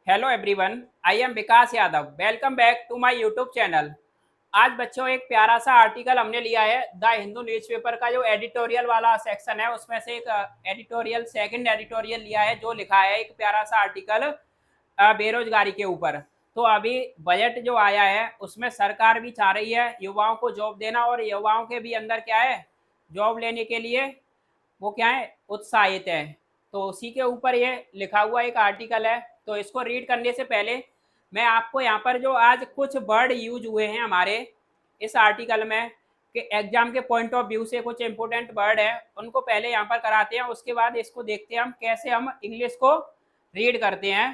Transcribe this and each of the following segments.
Hello everyone, I am Vikas Yadav. Welcome back to my YouTube channel. आज बच्चों एक प्यारा सा आर्टिकल हमने लिया है द हिंदू न्यूज़पेपर का जो एडिटोरियल वाला सेक्शन है उसमें से एक एडिटोरियल सेकंड एडिटोरियल लिया है जो लिखा है एक प्यारा सा आर्टिकल बेरोजगारी के ऊपर। तो अभी बजट जो आया है उसमें सरकार भी चाह रही है युवाओं को जॉब देना और युवाओं के भी अंदर क्या है, जॉब लेने के लिए वो क्या है, उत्साहित है। तो उसी के ऊपर ये लिखा हुआ एक आर्टिकल है। तो इसको रीड करने से पहले मैं आपको यहाँ पर जो आज कुछ वर्ड यूज हुए हैं हमारे इस आर्टिकल में कि एग्जाम के पॉइंट ऑफ व्यू से कुछ इंपॉर्टेंट वर्ड है उनको पहले यहाँ पर कराते हैं। उसके बाद इसको देखते हैं हम कैसे हम इंग्लिश को रीड करते हैं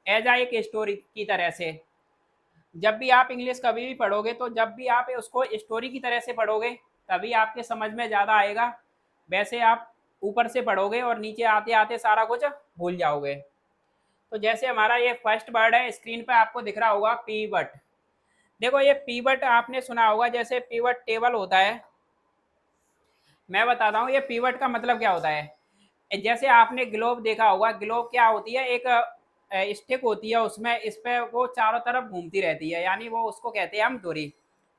एज एक स्टोरी की तरह से। जब भी आप इंग्लिश कभी भी पढ़ोगे तो जब भी आप उसको स्टोरी की तरह से पढ़ोगे तभी आपके समझ में ज़्यादा आएगा। वैसे आप ऊपर से पढ़ोगे और नीचे आते आते सारा कुछ भूल जाओगे। तो जैसे हमारा ये फर्स्ट वर्ड है, स्क्रीन पे आपको दिख रहा होगा पीवट। देखो ये पीवट आपने सुना होगा, जैसे पीवट टेबल होता है। मैं बताता हूँ ये पीवट का मतलब क्या होता है। जैसे आपने ग्लोब देखा होगा, ग्लोब क्या होती है, एक स्टिक होती है, उसमें इस पे वो चारों तरफ घूमती रहती है, यानी वो उसको कहते हैं हम धुरी।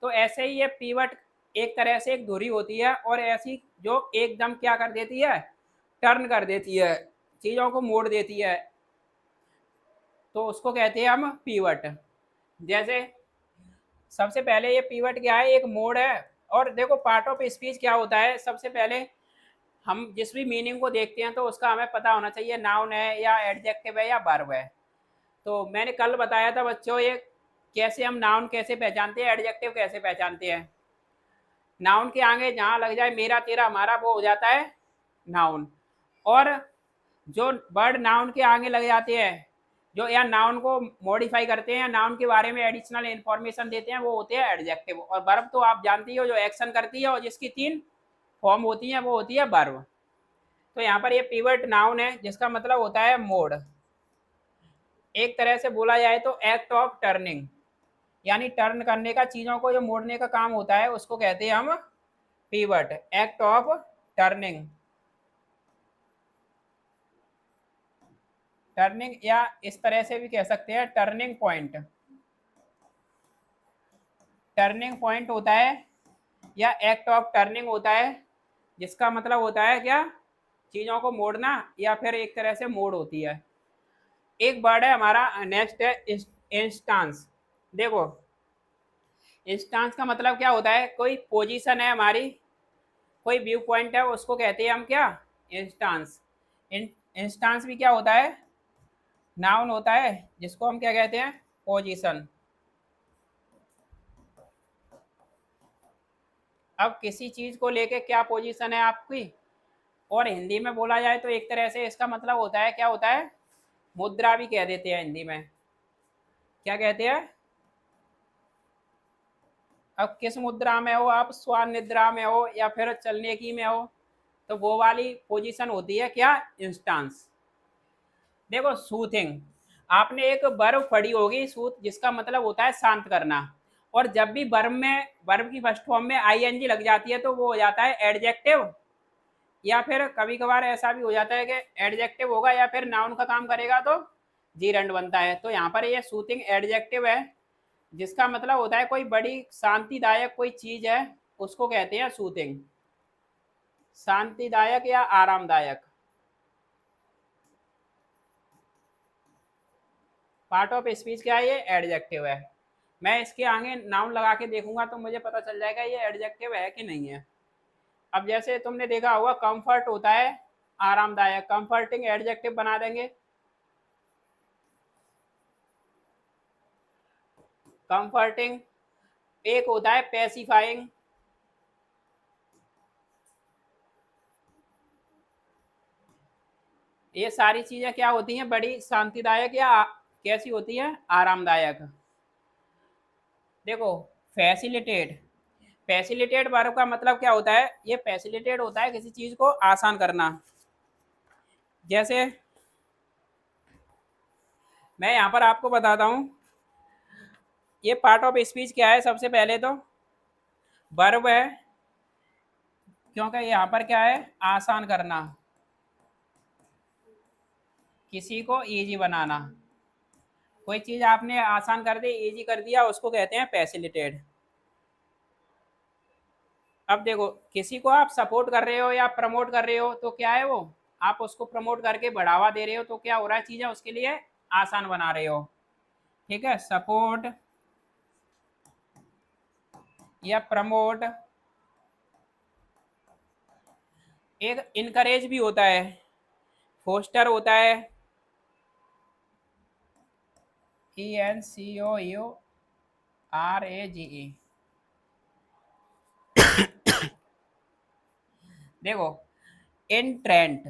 तो ऐसे ही ये पीवट एक तरह से एक धुरी होती है और ऐसी जो एकदम क्या कर देती है, टर्न कर देती है, चीज़ों को मोड़ देती है। तो उसको कहते हैं हम पीवट। जैसे सबसे पहले ये पीवट क्या है, एक मोड़ है। और देखो पार्ट ऑफ स्पीच क्या होता है, सबसे पहले हम जिस भी मीनिंग को देखते हैं तो उसका हमें पता होना चाहिए, नाउन है या एडजेक्टिव है या वर्ब है। तो मैंने कल बताया था बच्चों ये कैसे हम नाउन कैसे पहचानते हैं, एडजेक्टिव कैसे पहचानते हैं। नाउन के आगे जहाँ लग जाए मेरा तेरा हमारा वो हो जाता है नाउन। और जो वर्ड नाउन के आगे लग जाते हैं, जो या नाउन को मॉडिफाई करते हैं या नाउन के बारे में एडिशनल इन्फॉर्मेशन देते हैं, वो होते हैं एडजेक्टिव। और वर्ब तो आप जानती हो जो एक्शन करती है और जिसकी 3 फॉर्म होती हैं वो होती है वर्ब। तो यहाँ पर ये पिवट नाउन है जिसका मतलब होता है मोड़। एक तरह से बोला जाए तो एक्ट ऑफ टर्निंग, यानी टर्न करने का, चीज़ों को जो मोड़ने का काम होता है उसको कहते हैं हम pivot, act of turning. Turning या इस तरह से भी कह सकते हैं टर्निंग पॉइंट। टर्निंग पॉइंट होता है या एक्ट ऑफ टर्निंग होता है जिसका मतलब होता है क्या, चीज़ों को मोड़ना या फिर एक तरह से मोड़ होती है। एक वर्ड है हमारा नेक्स्ट है इंस्टांस। देखो इंस्टांस का मतलब क्या होता है, कोई पोजीशन है हमारी, कोई व्यू पॉइंट है, उसको कहते हैं हम क्या, इंस्टांस। इंस्टांस भी क्या होता है, नाउन होता है जिसको हम क्या कहते हैं, पोजीशन। अब किसी चीज को लेके क्या पोजीशन है आपकी, और हिंदी में बोला जाए तो एक तरह से इसका मतलब होता है, क्या होता है, मुद्रा भी कह देते हैं हिंदी में। क्या कहते हैं, अब किस मुद्रा में हो आप, स्वान निद्रा में हो या फिर चलने की में हो, तो वो वाली पोजीशन होती है क्या, इंस्टांस। देखो सूथिंग, आपने एक वर्ब पढ़ी होगी सूथ, जिसका मतलब होता है शांत करना। और जब भी वर्ब में, वर्ब की फर्स्ट फॉर्म में आईएनजी लग जाती है तो वो हो जाता है एडजेक्टिव, या फिर कभी कभार ऐसा भी हो जाता है कि एडजेक्टिव होगा या फिर नाउन का काम करेगा तो जीरंड बनता है। तो यहाँ पर ये सूथिंग एडजेक्टिव है जिसका मतलब होता है कोई बड़ी शांतिदायक कोई चीज है, उसको कहते हैं सूथिंग, शांतिदायक या आरामदायक। पार्ट ऑफ स्पीच क्या है, ये एडजेक्टिव है। मैं इसके आगे नाउन लगा के देखूंगा तो मुझे पता चल जाएगा ये एडजेक्टिव है कि नहीं है। अब जैसे तुमने देखा होगा कंफर्ट होता है आरामदायक, कंफर्टिंग एडजेक्टिव बना देंगे। कंफर्टिंग। एक होता है पैसिफाइंग। ये सारी चीजें क्या होती हैं, बड़ी शांतिदायक या कैसी होती है, आरामदायक। देखो फैसिलिटेट, फैसिलिटेट वर्ब का मतलब क्या होता है, ये फैसिलिटेट होता है किसी चीज को आसान करना। जैसे मैं यहाँ पर आपको बताता हूँ ये पार्ट ऑफ स्पीच क्या है, सबसे पहले तो वर्ब है, क्योंकि यहाँ पर क्या है, आसान करना, किसी को इजी बनाना। कोई चीज आपने आसान कर दी, इजी कर दिया, उसको कहते हैं फैसिलिटेट। अब देखो, किसी को आप सपोर्ट कर रहे हो या प्रमोट कर रहे हो तो क्या है वो, आप उसको प्रमोट करके बढ़ावा दे रहे हो, तो क्या हो रहा है, चीजें उसके लिए आसान बना रहे हो। ठीक है, सपोर्ट या प्रमोट। एक इनकरेज भी होता है, फोस्टर होता है, ENCOURAGE। देखो, एंट्रेंट,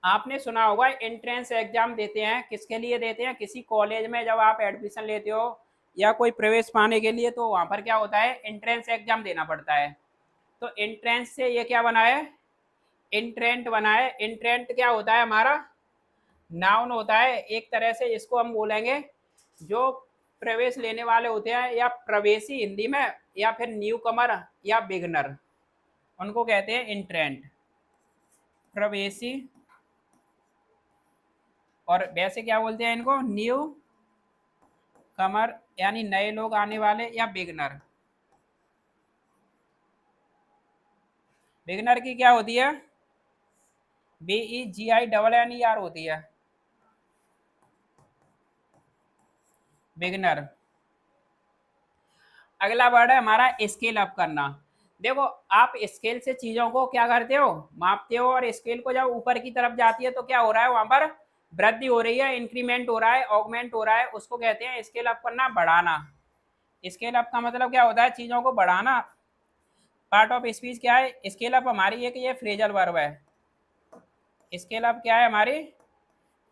आपने सुना होगा, एंट्रेंस एग्जाम देते हैं, किसके लिए देते हैं, किसी कॉलेज में जब आप एडमिशन लेते हो या कोई प्रवेश पाने के लिए, तो वहां पर क्या होता है, एंट्रेंस एग्जाम देना पड़ता है। तो एंट्रेंस से ये क्या बना है, एंट्रेंट बना है। एंट्रेंट क्या होता है, हमारा नाउन होता है एक तरह से, इसको हम बोलेंगे जो प्रवेश लेने वाले होते हैं, या प्रवेशी हिंदी में, या फिर न्यू कमर या बिगनर, उनको कहते हैं एंट्रेंट, प्रवेशी। और वैसे क्या बोलते हैं इनको, न्यू कमर यानी नए लोग आने वाले, या बिगनर। बिगनर की क्या होती है, BEGINNER होती है, बिगनर। अगला वर्ड है हमारा स्केल अप करना। देखो, आप स्केल से चीजों को क्या करते हो, मापते हो, और स्केल को जब ऊपर की तरफ जाती है तो क्या हो रहा है, वहां पर वृद्धि हो रही है, इंक्रीमेंट हो रहा है, ऑगमेंट हो रहा है, उसको कहते हैं स्केल अप करना, बढ़ाना। स्केल अप का मतलब क्या होता है, चीजों को बढ़ाना। पार्ट ऑफ स्पीच क्या है, स्केल अप हमारी एक ये फ्रेजल वर्ब है। स्केल अप क्या है हमारी,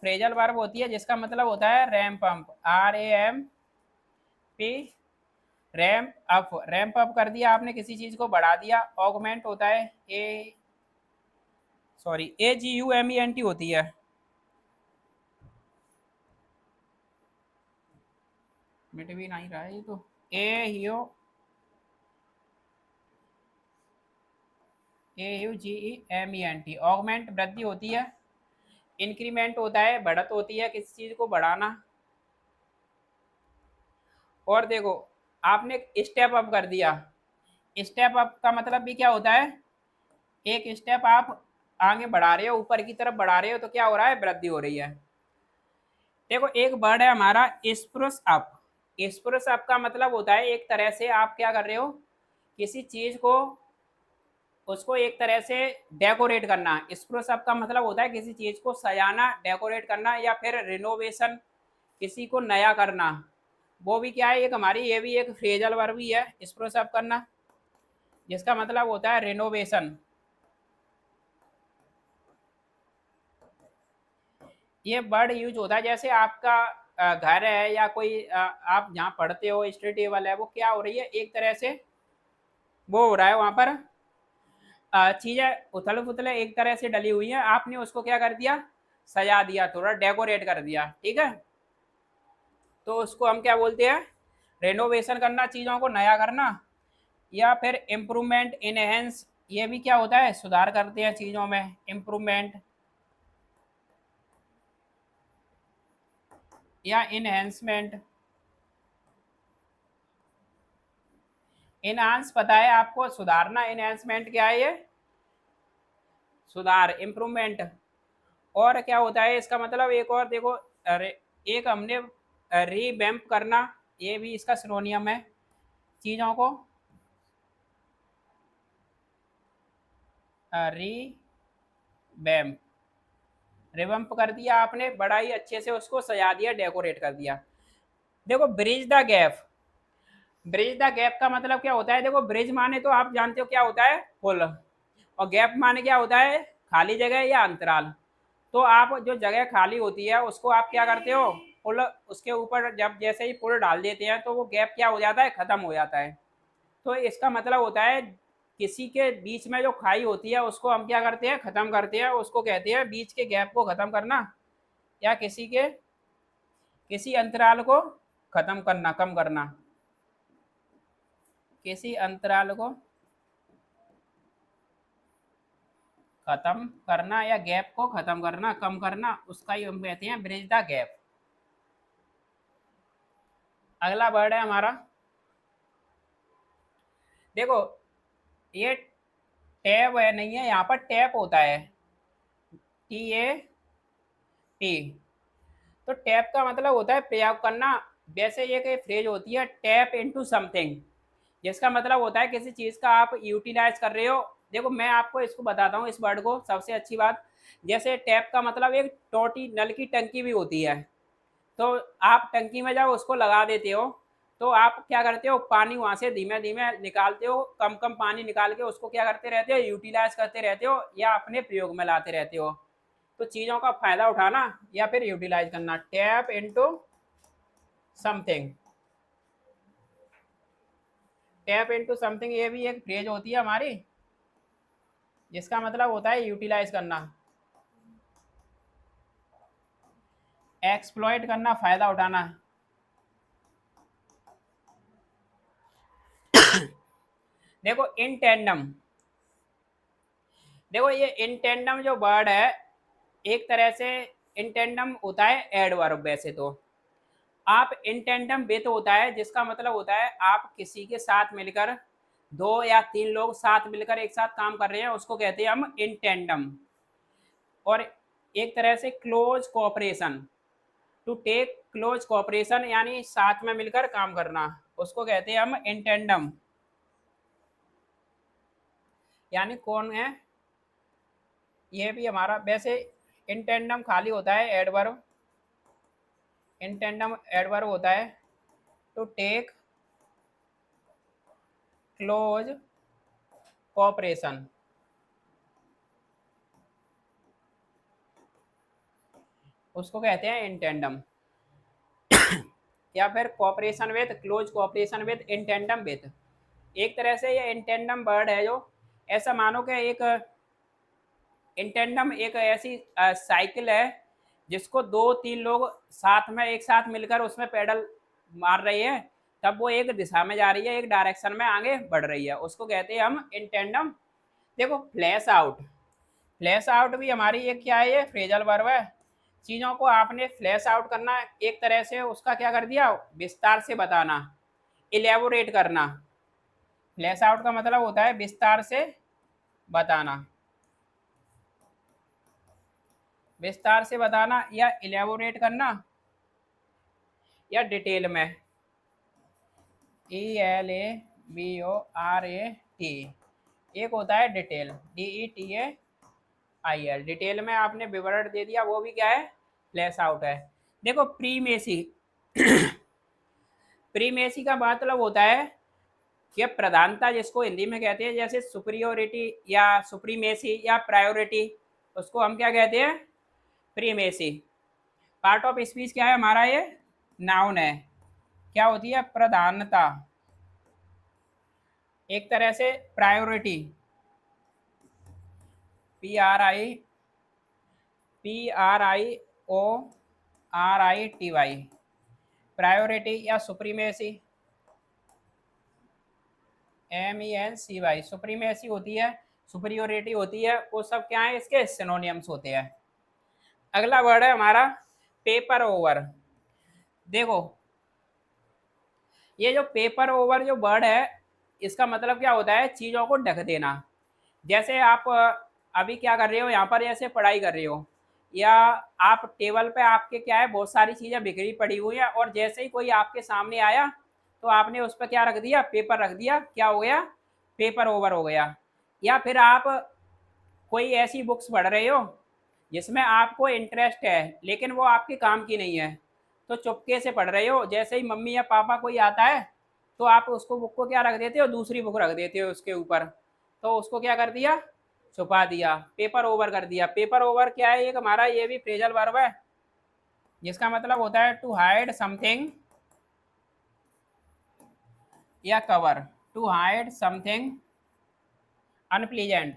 फ्रेजल वर्ब होती है, जिसका मतलब होता है ramp up, RAMP, ramp up. Ramp up कर दिया आपने, किसी चीज को बढ़ा दिया। ऑगमेंट होता है AGUMENT होती है, मिट भी नहीं रहा है ये तो, AUGEMENT। ऑगमेंट वृद्धि होती है, इंक्रीमेंट होता है बढ़त होती है, किसी चीज को बढ़ाना। और देखो, आपने स्टेप अप कर दिया, स्टेप अप का मतलब भी क्या होता है, एक स्टेप आप आगे बढ़ा रहे हो, ऊपर की तरफ बढ़ा रहे हो, तो क्या हो रहा है, वृद्धि हो रही है। देखो, एक वर्ड है हमारा स्प्रूस अप। स्प्रूस अप का मतलब होता है एक तरह से आप क्या कर रहे हो, किसी चीज को, उसको एक तरह से डेकोरेट करना। स्प्रूस अप का मतलब होता है किसी चीज को सजाना, डेकोरेट करना, या फिर रिनोवेशन, किसी को नया करना। वो भी क्या है, एक हमारी ये भी एक फ्रेजल वर्ब भी है, स्प्रूस अप करना, जिसका मतलब होता है रिनोवेशन। ये वर्ड यूज होता है, जैसे आपका घर है, या कोई आप जहाँ पढ़ते हो, स्टडी टेबल है, वो क्या हो रही है, एक तरह से वो हो रहा है, वहां पर चीजें उथल पुथले एक तरह से डली हुई हैं, आपने उसको क्या कर दिया, सजा दिया, थोड़ा डेकोरेट कर दिया। ठीक है, तो उसको हम क्या बोलते हैं, रेनोवेशन करना, चीजों को नया करना, या फिर इम्प्रूवमेंट, इनहेंस। ये भी क्या होता है, सुधार करते हैं चीजों में, इम्प्रूवमेंट या इनहेंसमेंट। इनहांस पता है आपको, सुधारना। इनहेंसमेंट क्या है, ये सुधार, इम्प्रूवमेंट। और क्या होता है इसका मतलब, एक और देखो, एक हमने रीवैम्प करना, ये भी इसका सिनोनियम है, चीजों को रीवैम्प, रिवम्प कर दिया आपने, बड़ा ही अच्छे से उसको सजा दिया, डेकोरेट कर दिया। देखो, bridge the gap. Bridge the gap का मतलब क्या होता है, देखो, ब्रिज माने तो आप जानते हो क्या होता है, पुल, और गैप माने क्या होता है, खाली जगह या अंतराल। तो आप जो जगह खाली होती है, उसको आप क्या करते हो, पुल, उसके ऊपर जब जैसे ही पुल डाल देते हैं, तो वो गैप क्या हो जाता है, खत्म हो जाता है। तो इसका मतलब होता है, किसी के बीच में जो खाई होती है, उसको हम क्या करते हैं, खत्म करते हैं, उसको कहते हैं बीच के गैप को खत्म करना, या किसी अंतराल को खत्म करना, कम करना, किसी अंतराल को खत्म करना, या गैप को खत्म करना, कम करना, उसका ही हम कहते हैं ब्रिज द गैप। अगला वर्ड है हमारा, देखो ये टैब है नहीं है, यहाँ पर टैप होता है, TAP। तो टैप का मतलब होता है प्रयोग करना। वैसे ये एक फ्रेज होती है टैप इनटू समथिंग, जिसका मतलब होता है किसी चीज़ का आप यूटिलाइज कर रहे हो। देखो मैं आपको इसको बताता हूँ इस वर्ड को, सबसे अच्छी बात, जैसे टैप का मतलब एक टोटी नल की टंकी भी होती है। तो आप टंकी में जब उसको लगा देते हो तो आप क्या करते हो, पानी वहाँ से धीमे धीमे निकालते हो, कम कम पानी निकाल के उसको क्या करते रहते हो, यूटिलाइज करते रहते हो या अपने प्रयोग में लाते रहते हो। तो चीज़ों का फायदा उठाना या फिर यूटिलाइज करना, tap into something. Tap into something ये भी एक फ्रेज होती है हमारी, जिसका मतलब होता है यूटिलाइज करना, एक्सप्लॉइट करना, फायदा उठाना। देखो इन टेंडम, देखो ये इन टेंडम जो वर्ड है, एक तरह से इन टेंडम होता है एडवर्ब। वैसे तो आप इन टेंडम विथ होता है, जिसका मतलब होता है आप किसी के साथ मिलकर, दो या तीन लोग साथ मिलकर एक साथ काम कर रहे हैं, उसको कहते हैं हम इन टेंडम। और एक तरह से close cooperation, to take close cooperation यानी साथ में मिलकर काम करना, उसको कहते हैं हम इन टेंडम। यानी कौन है, ये भी हमारा वैसे इन टेंडम खाली होता है एडवर्ब, इन टेंडम एडवर्ब होता है टू टेक क्लोज कोऑपरेशन, उसको कहते हैं इन टेंडम। या फिर cooperation with, close cooperation with, in tandem with. एक तरह से ये इन टेंडम वर्ड है जो, ऐसा मानो कि एक इन टेंडम एक ऐसी साइकिल है जिसको दो तीन लोग साथ में एक साथ मिलकर उसमें पेडल मार रही है, तब वो एक दिशा में जा रही है, एक डायरेक्शन में आगे बढ़ रही है, उसको कहते हैं हम इन टेंडम। देखो फ्लैश आउट, फ्लैश आउट भी हमारी एक क्या है, ये फ्रेजल वर्ब है। चीज़ों को आपने फ्लैश आउट करना, एक तरह से उसका क्या कर दिया, विस्तार से बताना, इलेबोरेट करना। फ्लैश आउट का मतलब होता है विस्तार से बताना, विस्तार से बताना या इलेबोरेट करना या डिटेल में, ELABORAT। एक होता है डिटेल, DETAIL, डिटेल में आपने विवरण दे दिया, वो भी क्या है, फ्लैश आउट है। देखो प्रीमेसी, प्रीमेसी का मतलब होता है कि प्रधानता, जिसको हिंदी में कहते हैं जैसे सुपरियोरिटी या सुप्रीमेसी या प्रायोरिटी, उसको हम क्या कहते हैं, प्रीमेसी। पार्ट ऑफ स्पीच क्या है हमारा, ये नाउन है, क्या होती है, प्रधानता। एक तरह से प्रायोरिटी, PRIORITY, प्रायोरिटी या सुप्रीमेसी, MENCY, सुप्रीमेसी होती है, सुपरियोरिटी होती है, वो सब क्या है, इसके सिनोनियम्स होते हैं। अगला वर्ड है हमारा पेपर ओवर। देखो ये जो पेपर ओवर जो वर्ड है, इसका मतलब क्या होता है, चीज़ों को ढक देना। जैसे आप अभी क्या कर रहे हो, यहाँ पर ऐसे पढ़ाई कर रहे हो, या आप टेबल पे आपके क्या है, बहुत सारी चीज़ें बिखरी पड़ी हुई हैं, और जैसे ही कोई आपके सामने आया तो आपने उस पर क्या रख दिया, पेपर रख दिया, क्या हो गया, पेपर ओवर हो गया। या फिर आप कोई ऐसी बुक्स पढ़ रहे हो जिसमें आपको इंटरेस्ट है लेकिन वो आपके काम की नहीं है, तो चुपके से पढ़ रहे हो, जैसे ही मम्मी या पापा कोई आता है तो आप उसको बुक को क्या रख देते हो, दूसरी बुक रख देते हो उसके ऊपर, तो उसको क्या कर दिया, छुपा दिया, पेपर ओवर कर दिया। पेपर ओवर क्या है, एक हमारा ये भी फ्रेजल वर्ब है, जिसका मतलब होता है टू हाइड समथिंग या cover, to hide something unpleasant,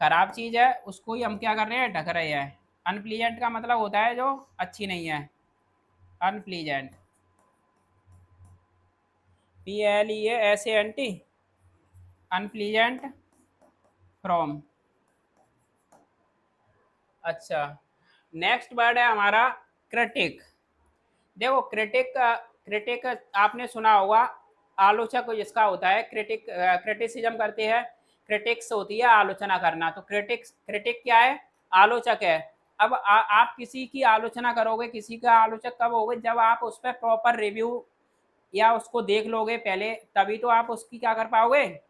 खराब चीज है उसको ही हम क्या कर रहे हैं, ढक रहे हैं। अनप्लीजेंट का मतलब होता है जो अच्छी नहीं है, अनप्लीजेंट, PLEASANT, अनप्लीजेंट फ्रॉम। अच्छा नेक्स्ट वर्ड है हमारा क्रिटिक। देखो क्रिटिक, क्रिटिक आपने सुना होगा, आलोचक जिसका होता है, क्रिटिक क्रिटिसिज्म करते हैं, क्रिटिक्स होती है आलोचना करना। तो क्रिटिक्स, क्रिटिक क्या है? आलोचक है। अब आप किसी की आलोचना करोगे, किसी का आलोचक कब होगे? जब आप उस पर प्रॉपर रिव्यू या उसको देख लोगे पहले, तभी तो आप उसकी क्या कर पाओगे?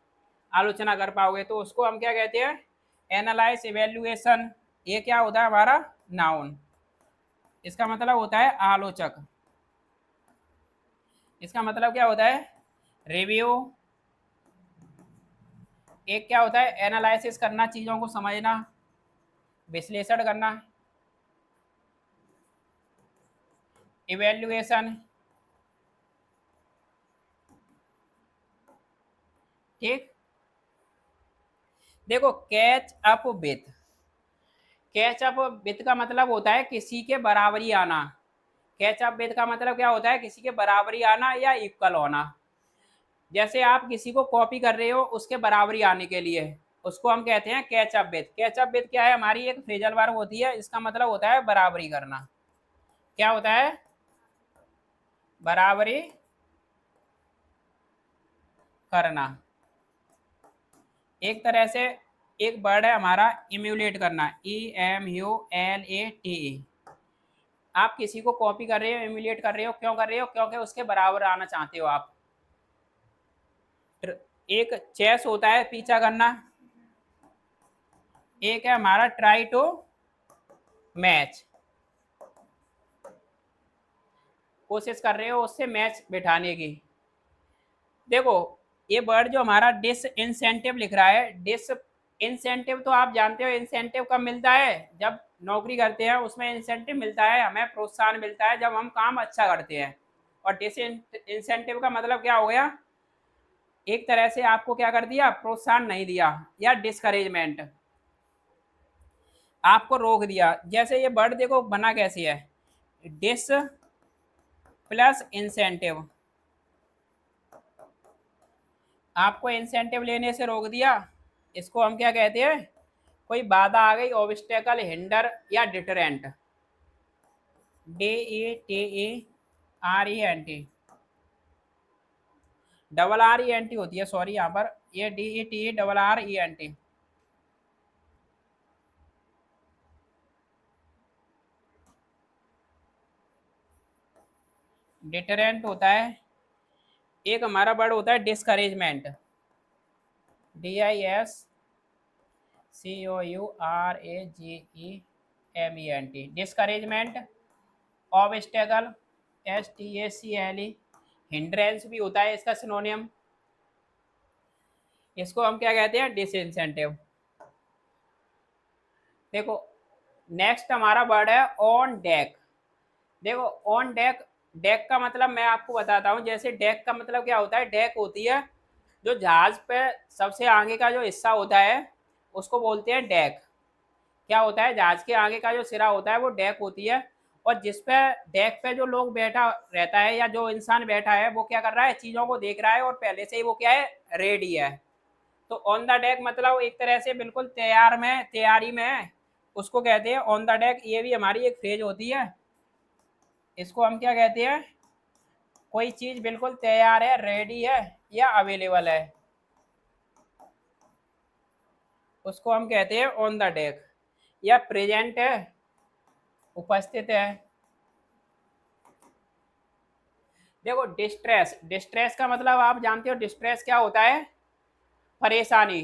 आलोचना कर पाओगे। तो उसको हम क्या कहते हैं? Analyse, evaluation. ये क्या होता है हमारा? नाउन। इसका मतलब होता है आलोचक। इसका मतलब क्या होता है? रिव्यू। एक क्या होता है? एनालिसिस करना, चीजों को समझना, विश्लेषण करना। इवेल्युएशन। ठीक। देखो catch up with, catch up with का मतलब होता है किसी के बराबरी आना। कैच अप विथ का मतलब क्या होता है? किसी के बराबरी आना या इक्वल होना। जैसे आप किसी को कॉपी कर रहे हो, उसके बराबरी आने के लिए उसको हम कहते हैं catch up with. Catch up with क्या है? हमारी एक फ्रेजल वर्ब होती है, इसका मतलब होता है बराबरी करना। क्या होता है? बराबरी करना। एक तरह से एक वर्ड है हमारा इम्यूलेट करना, EMULATE। आप किसी को कॉपी कर रहे हो, इम्यूलेट कर रहे हो, क्यों कर रहे हो? क्योंकि उसके बराबर आना चाहते हो आप। एक चेस होता है पीछा करना, एक है हमारा ट्राई टू मैच, कोशिश कर रहे हो उससे मैच बिठाने की। देखो ये वर्ड जो हमारा डिस इंसेंटिव लिख रहा है, डिस इंसेंटिव तो आप जानते हो इंसेंटिव कब मिलता है? जब नौकरी करते हैं उसमें इंसेंटिव मिलता है, हमें प्रोत्साहन मिलता है जब हम काम अच्छा करते हैं। और डिस इंसेंटिव का मतलब क्या हो गया? एक तरह से आपको क्या कर दिया? प्रोत्साहन नहीं दिया, या डिस्करेजमेंट, आपको रोक दिया। जैसे ये वर्ड देखो बना कैसे है, डिस प्लस इंसेंटिव, आपको इंसेंटिव लेने से रोक दिया। इसको हम क्या कहते हैं? कोई बाधा आ गई, ऑब्स्टेकल, हिंडर या डिटरेंट। DETERENT, डबल RENT होती है, सॉरी यहाँ पर ये DETERRENT। डिटरेंट होता है। एक हमारा वर्ड होता है discouragement, DISCOURAGEMENT, discouragement. Obstacle, STACLE, hindrance भी होता है इसका सिनोनियम। इसको हम क्या कहते हैं? डिसइंसेंटिव। देखो नेक्स्ट हमारा वर्ड है ऑन डेक। देखो ऑन डेक, डेक का मतलब मैं आपको बताता हूँ। जैसे डेक का मतलब क्या होता है? डेक होती है जो जहाज पे सबसे आगे का जो हिस्सा होता है उसको बोलते हैं डेक। क्या होता है? जहाज के आगे का जो सिरा होता है वो डेक होती है। और जिस पे डेक पे जो लोग बैठा रहता है या जो इंसान बैठा है वो क्या कर रहा है? चीज़ों को देख रहा है और पहले से ही वो क्या है? रेडी है। तो ऑन द डेक मतलब एक तरह से बिल्कुल तैयार में, तैयारी में है, उसको कहते हैं ऑन द डेक। ये भी हमारी एक फ्रेज होती है। इसको हम क्या कहते हैं? कोई चीज बिल्कुल तैयार है, रेडी है या अवेलेबल है, उसको हम कहते हैं ऑन द डेक। या प्रेजेंट है, उपस्थित है। देखो डिस्ट्रेस, डिस्ट्रेस का मतलब आप जानते हो डिस्ट्रेस क्या होता है? परेशानी,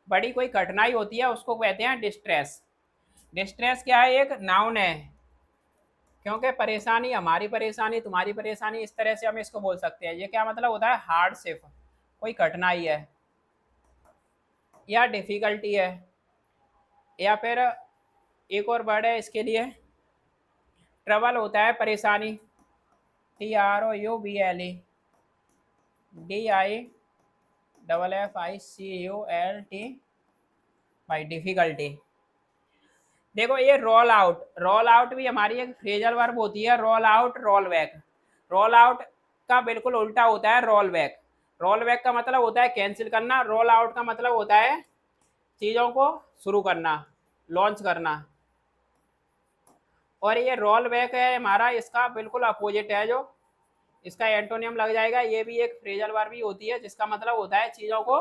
बड़ी कोई कठिनाई होती है उसको कहते हैं डिस्ट्रेस। डिस्ट्रेस क्या है? एक नाउन है, क्योंकि परेशानी, हमारी परेशानी, तुम्हारी परेशानी, इस तरह से हम इसको बोल सकते हैं। ये क्या मतलब होता है? हार्डशिप, कोई कठिनाई है या डिफिकल्टी है। या फिर एक और वर्ड है इसके लिए, ट्रबल होता है परेशानी, TROUBLE, DIFFICULT, बाई डिफिकल्टी। देखो ये रोल आउट, रोल आउट भी हमारी एक फ्रेजल वर्ब होती है। Roll out, roll back. Roll out का बिल्कुल उल्टा होता है रोल बैक। रोल बैक का मतलब होता है कैंसिल करना, रोल आउट का मतलब होता है चीज़ों को शुरू करना, लॉन्च करना। और ये रोल बैक है हमारा, इसका बिल्कुल अपोजिट है, जो इसका एंटोनियम लग जाएगा। ये भी एक फ्रेजल वर्ब भी होती है, जिसका मतलब होता है चीजों को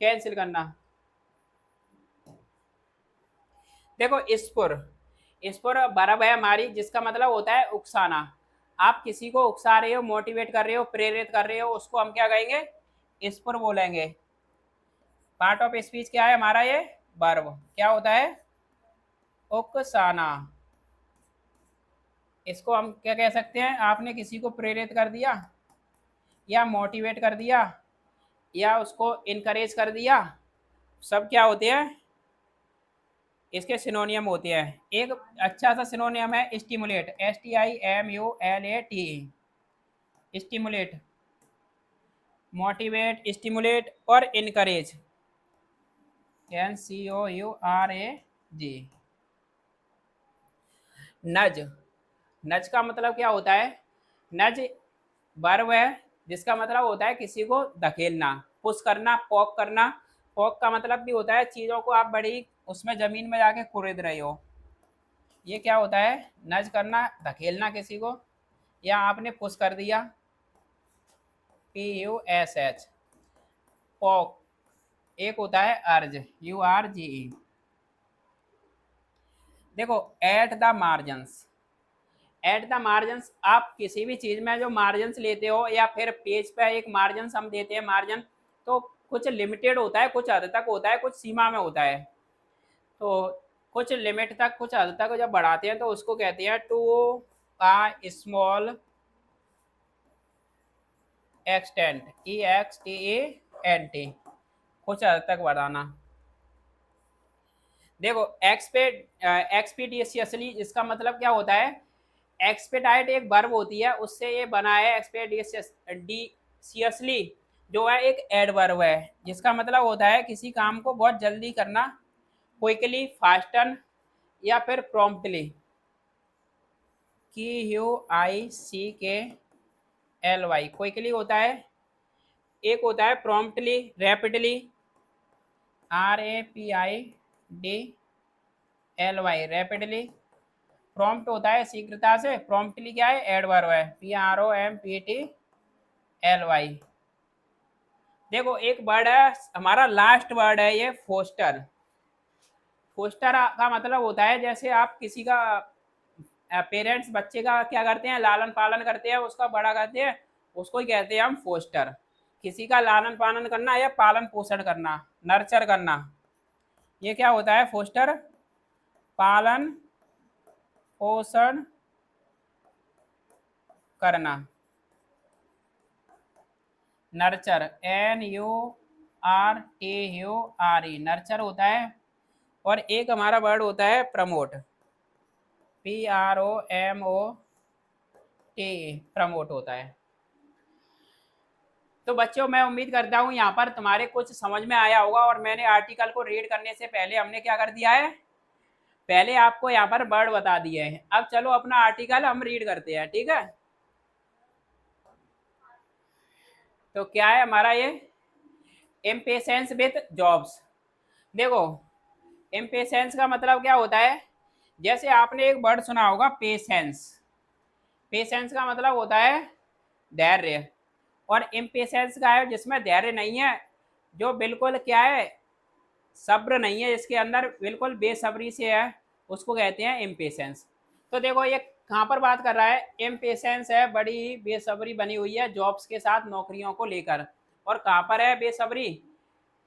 कैंसिल करना। देखो स्पुर, स्पुर वर्ब है हमारी, जिसका मतलब होता है उकसाना। आप किसी को उकसा रहे हो, मोटिवेट कर रहे हो, प्रेरित कर रहे हो, उसको हम क्या कहेंगे? स्पुर बोलेंगे। पार्ट ऑफ स्पीच क्या है हमारा? ये वर्ब क्या होता है? उकसाना। इसको हम क्या कह सकते हैं? आपने किसी को प्रेरित कर दिया, या मोटिवेट कर दिया, या उसको इनकरेज कर दिया, सब क्या होते हैं? इसके सिनोनियम होते हैं। एक अच्छा सा सिनोनियम है stimulate, STIMULATE, stimulate, motivate, stimulate और इनकरेज, NCOURAG। नज, नज का मतलब क्या होता है? नज वर्ब है, जिसका मतलब होता है किसी को धकेलना, पुश करना, पॉक करना। पॉक का मतलब भी होता है चीज़ों को आप बड़ी उसमें ज़मीन में जाके कुरेद रहे हो, ये क्या होता है? नज करना, धकेलना किसी को, या आपने पुश कर दिया, PUSH। पॉक एक होता है अर्ज, URGE। देखो at the margins, at the margins, आप किसी भी चीज़ में जो मार्जिन्स लेते हो, या फिर पेज पे एक मार्जिन्स हम देते हैं, मार्जिन तो कुछ लिमिटेड होता है, कुछ हद तक होता है, कुछ सीमा में होता है। तो कुछ लिमिट तक, कुछ हद तक जब बढ़ाते हैं तो उसको कहते हैं to a small extent, EXTENT, कुछ हद तक बढ़ाना। देखो एक्सपीडिशियसली, इसका मतलब क्या होता है? एक्सपेडाइट एक वर्ब होती है, उससे ये बना है एक्सपेडिशियसली, जो है एक एडवर्ब है, जिसका मतलब होता है किसी काम को बहुत जल्दी करना, क्विकली, फास्टन, या फिर प्रॉम्प्टली, QUICKLY, क्विकली होता है। एक होता है promptly, rapidly, RAPIDLY, rapidly. Prompt होता है शीघ्रता से, प्रॉम्प्टली क्या है? एडवर्ब है, PROMPTLY। देखो एक वर्ड है हमारा, लास्ट वर्ड है ये, फोस्टर। फोस्टर का मतलब होता है जैसे आप किसी का पेरेंट्स बच्चे का क्या करते हैं? लालन पालन करते हैं, उसका बड़ा करते हैं, उसको ही कहते हैं हम फोस्टर। किसी का लालन पालन करना या पालन पोषण करना, नर्चर करना, ये क्या होता है? फोस्टर। पालन पोषण करना, नर्चर, NURTURE, नर्चर होता है। और एक हमारा वर्ड होता है प्रमोट, PROMOTE, प्रमोट होता है। तो बच्चों मैं उम्मीद करता हूँ यहाँ पर तुम्हारे कुछ समझ में आया होगा। और मैंने आर्टिकल को रीड करने से पहले हमने क्या कर दिया है? पहले आपको यहाँ पर वर्ड बता दिए हैं। अब चलो अपना आर्टिकल हम रीड करते हैं, ठीक है? तो क्या है हमारा ये? Impatience with jobs. देखो इम्पेशेंस का मतलब क्या होता है? जैसे आपने एक वर्ड सुना होगा, पेशेंस। पेशेंस का मतलब होता है धैर्य, और इम्पेशेंस का है जिसमें धैर्य नहीं है, जो बिल्कुल क्या है? सब्र नहीं है इसके अंदर, बिल्कुल बेसब्री से है, उसको कहते हैं इम्पेशेंस। तो देखो ये कहाँ पर बात कर रहा है? इम्पेशेंस है, बड़ी ही बेसब्री बनी हुई है जॉब्स के साथ, नौकरियों को लेकर। और कहाँ पर है बेसब्री?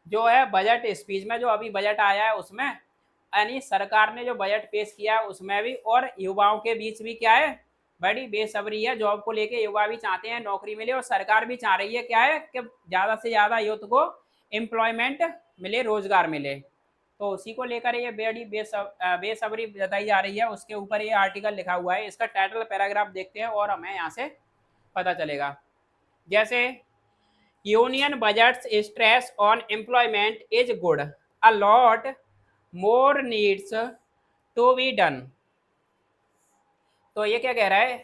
जो है बजट स्पीच में, जो अभी बजट आया है उसमें, यानी सरकार ने जो बजट पेश किया है उसमें भी। और युवाओं के बीच भी क्या है? बड़ी बेसब्री है जॉब को लेके, युवा भी चाहते हैं नौकरी मिले, और सरकार भी चाह रही है क्या है? कि ज़्यादा से ज़्यादा यूथ को एम्प्लॉयमेंट मिले, रोजगार मिले। तो उसी को लेकर ये बड़ी बेसब्री जताई जा रही है, उसके ऊपर ये आर्टिकल लिखा हुआ है। इसका टाइटल पैराग्राफ देखते हैं और हमें यहाँ से पता चलेगा। जैसे union budget's stress on employment is good, a lot more needs to be done. तो ये क्या कह रहा है?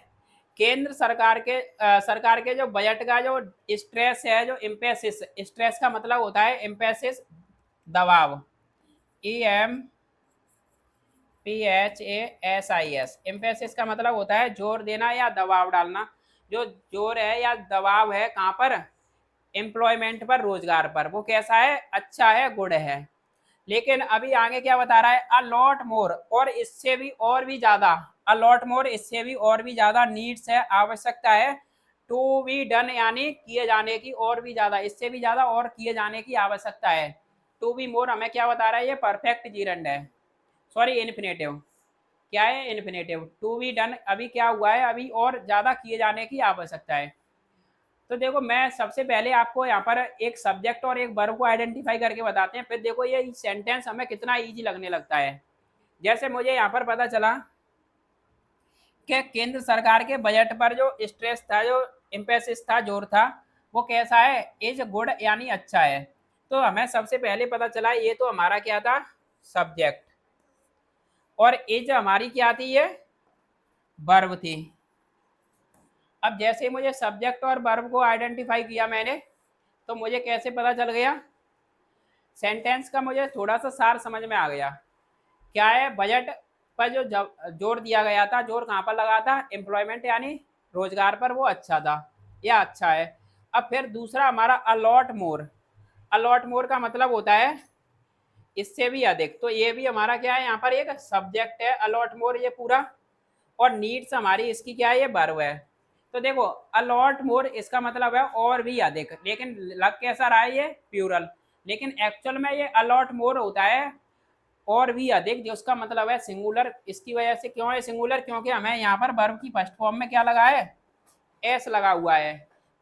केंद्र सरकार के जो बजट का जो स्ट्रेस है, जो इम्पेसिस, स्ट्रेस का मतलब होता है इम्पेसिस, दबाव, PHASIS। एम्फेसिस का मतलब होता है जोर देना या दबाव डालना। जो जोर है या दबाव है कहाँ पर? एम्प्लॉयमेंट पर, रोजगार पर। वो कैसा है? अच्छा है, गुड है। लेकिन अभी आगे क्या बता रहा है? अ लॉट मोर, और इससे भी और भी ज्यादा। अ लॉट मोर, इससे भी और भी ज्यादा नीड्स है, आवश्यकता है। टू बी डन, यानी किए जाने की और भी ज्यादा, इससे भी ज्यादा और किए जाने की आवश्यकता है। टू बी मोर हमें क्या बता रहा है? ये परफेक्ट जीरंड है, सॉरी इन्फिनेटिव। क्या है? इन्फिनेटिव। टू बी डन, अभी क्या हुआ है? अभी और ज्यादा किए जाने की आवश्यकता है। तो देखो मैं सबसे पहले आपको यहाँ पर एक सब्जेक्ट और एक वर्ब को आइडेंटिफाई करके बताते हैं, फिर देखो ये सेंटेंस हमें कितना इजी लगने लगता है। जैसे मुझे यहाँ पर पता चला कि केंद्र सरकार के बजट पर जो स्ट्रेस था, जो इम्पेसिस था, जोर था, वो कैसा है? इज गुड, यानी अच्छा है। तो हमें सबसे पहले पता चला ये तो हमारा क्या था? सब्जेक्ट। और इज हमारी क्या थी? ये वर्ब थी। अब जैसे मुझे सब्जेक्ट और वर्ब को आइडेंटिफाई किया मैंने, तो मुझे कैसे पता चल गया? सेंटेंस का मुझे थोड़ा सा सार समझ में आ गया। क्या है? बजट पर जो जोर दिया गया था, जोर कहाँ पर लगा था? एम्प्लॉयमेंट यानी रोजगार पर, वो अच्छा था या अच्छा है। अब फिर दूसरा हमारा अलॉट मोर। अलॉट मोर का मतलब होता है इससे भी अधिक। तो ये भी हमारा क्या है? यहाँ पर एक सब्जेक्ट है, अलॉट मोर ये पूरा। और नीड्स हमारी इसकी क्या है? ये वर्ब है। तो देखो अलॉट मोर इसका मतलब है और भी अधिक, लेकिन लग कैसा रहा है? ये प्लूरल। लेकिन एक्चुअल में ये अलॉट मोर होता है और भी अधिक, जो उसका मतलब है सिंगुलर। इसकी वजह से क्यों है सिंगुलर? क्योंकि हमें यहाँ पर वर्ब की फर्स्ट फॉर्म में क्या लगा है? एस लगा हुआ है।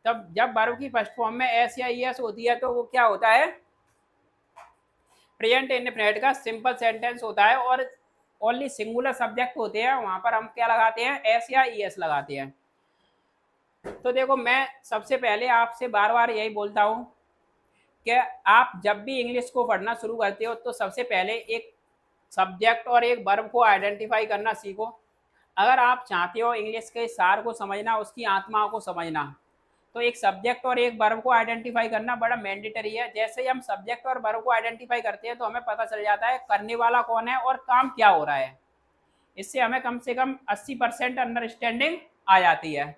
तब जब वर्ब की फर्स्ट फॉर्म में एस या ई एस होती है तो वो क्या होता है? प्रेजेंट इंडेफिनिट का सिंपल सेंटेंस होता है। और ओनली सिंगुलर सब्जेक्ट होते हैं, वहां पर हम क्या लगाते हैं? एस या ई एस लगाते हैं। तो देखो मैं सबसे पहले आपसे बार बार यही बोलता हूँ कि आप जब भी इंग्लिश को पढ़ना शुरू करते हो तो सबसे पहले एक सब्जेक्ट और एक वर्ब को आइडेंटिफाई करना सीखो। अगर आप चाहते हो इंग्लिश के सार को समझना, उसकी आत्मा को समझना, तो एक सब्जेक्ट और एक वर्ब को आइडेंटिफाई करना बड़ा मैंडेटरी है। जैसे ही हम सब्जेक्ट और वर्ब को आइडेंटिफाई करते हैं तो हमें पता चल जाता है करने वाला कौन है और काम क्या हो रहा है। इससे हमें कम से कम 80% अंडरस्टैंडिंग आ जाती है।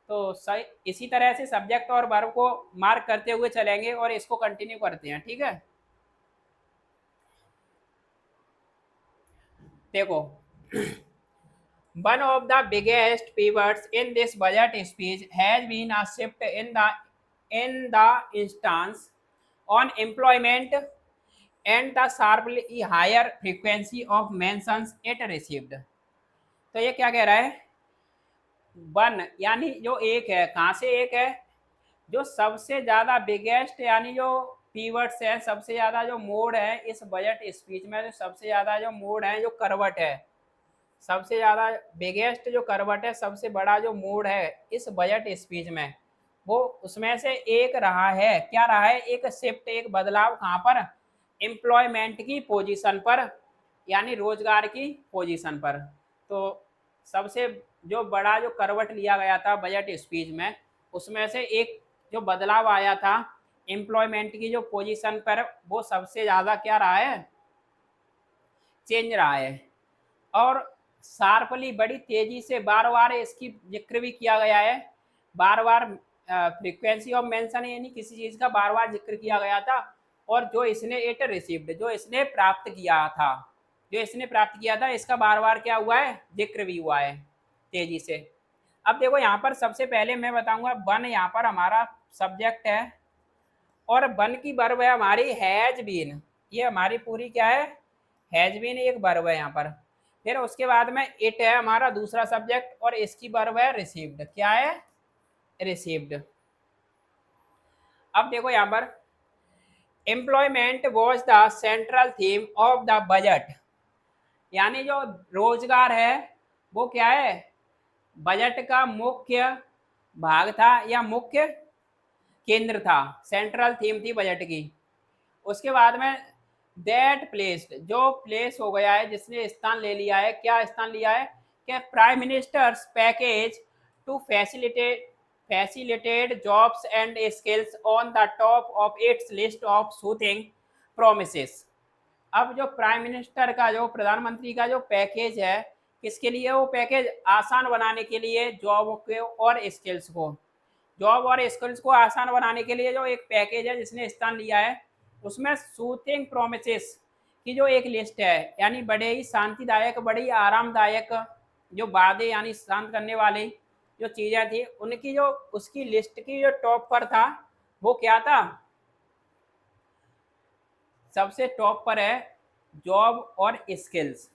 तो सही इसी तरह से सब्जेक्ट और वर्ब को मार्क करते हुए चलेंगे और इसको कंटिन्यू करते हैं, ठीक है? देखो one of the biggest pivots in this budget speech has been a shift in the instance on employment and the sharply higher frequency of mentions it received। तो ये क्या कह रहा है? वन यानी जो एक है, कहाँ से एक है? जो सबसे ज्यादा बिगेस्ट, यानी जो पीवर्ड्स है, सबसे ज्यादा जो मोड है इस बजट स्पीच में, जो सबसे ज्यादा जो मोड है, जो करवट है, सबसे ज्यादा बिगेस्ट जो करवट है, सबसे बड़ा जो मोड है इस बजट स्पीच में, वो उसमें से एक रहा है। क्या रहा है? एक शिफ्ट, एक बदलाव। कहाँ पर? एम्प्लॉयमेंट की पोजीशन पर, यानी रोजगार की पोजीशन पर। तो सबसे जो बड़ा जो करवट लिया गया था बजट स्पीच में, उसमें से एक जो बदलाव आया था एम्प्लॉयमेंट की जो पोजीशन पर, वो सबसे ज़्यादा क्या रहा है? चेंज रहा है। और शार्पली, बड़ी तेजी से, बार बार इसकी जिक्र भी किया गया है। बार बार फ्रीक्वेंसी ऑफ मेंशन, यानी किसी चीज़ का बार बार जिक्र किया गया था। और जो इसने इट रिसीव्ड, जो इसने प्राप्त किया था, जो इसने प्राप्त किया था, इसका बार बार क्या हुआ है? जिक्र भी हुआ है तेजी से। अब देखो यहाँ पर सबसे पहले मैं बताऊंगा, वन यहाँ पर हमारा सब्जेक्ट है और वन की वर्ब है हमारी हैज बीन। ये हमारी पूरी क्या है? हैज बीन एक वर्ब है यहाँ पर। फिर उसके बाद में इट है हमारा दूसरा सब्जेक्ट और इसकी वर्ब है रिसीव्ड। क्या है? रिसीव्ड। अब देखो यहाँ पर employment was the central theme of the budget, यानी जो रोजगार है वो क्या है? बजट का मुख्य भाग था या मुख्य केंद्र था, सेंट्रल थीम थी बजट की। उसके बाद में दैट प्लेस्ड, जो प्लेस हो गया है, जिसने स्थान ले लिया है, क्या स्थान लिया है? कि prime minister's package to facilitate jobs and skills on the top of its list of soothing promises. अब जो प्राइम मिनिस्टर का जो प्रधानमंत्री का जो पैकेज है, किसके लिए वो पैकेज? आसान बनाने के लिए जॉब के और स्किल्स को, जॉब और स्किल्स को आसान बनाने के लिए जो एक पैकेज है जिसने स्थान लिया है, उसमें सूथिंग प्रोमिसेस की जो एक लिस्ट है, यानी बड़े ही शांतिदायक, बड़ी ही आरामदायक जो वादे, यानी शांत करने वाली जो चीज़ें थी, उनकी जो उसकी लिस्ट की जो टॉप पर था वो क्या था? सबसे टॉप पर है जॉब और स्किल्स।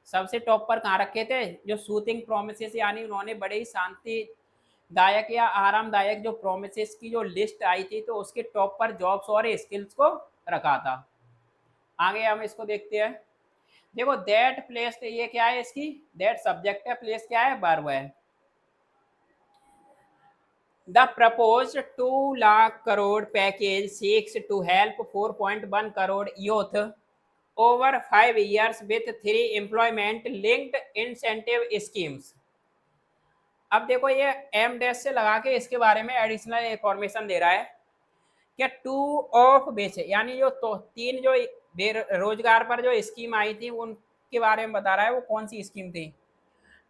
सबसे टॉप पर कहाँ रखे थे? जो सूथिंग प्रोमिसेस, यानी उन्होंने बड़े ही शांतिदायक या आरामदायक जो प्रोमिसेस की जो लिस्ट आई थी, तो उसके टॉप पर जॉब्स और स्किल्स को रखा था। आगे हम इसको देखते हैं। देखो दैट प्लेस, ये क्या है इसकी? दैट सब्जेक्ट है, प्लेस क्या है? वर्ब है। The proposed 2 lakh crore package seeks to help 4.1 crore youth over 5 years with 3 employment linked incentive schemes। अब देखो ये एम डैश से लगा के इसके बारे में एडिशनल इंफॉर्मेशन दे रहा है कि टू ऑफ बेच, यानी जो तो 3 जो बेरोजगार पर जो स्कीम आई थी उनके बारे में बता रहा है। वो कौन सी स्कीम थी?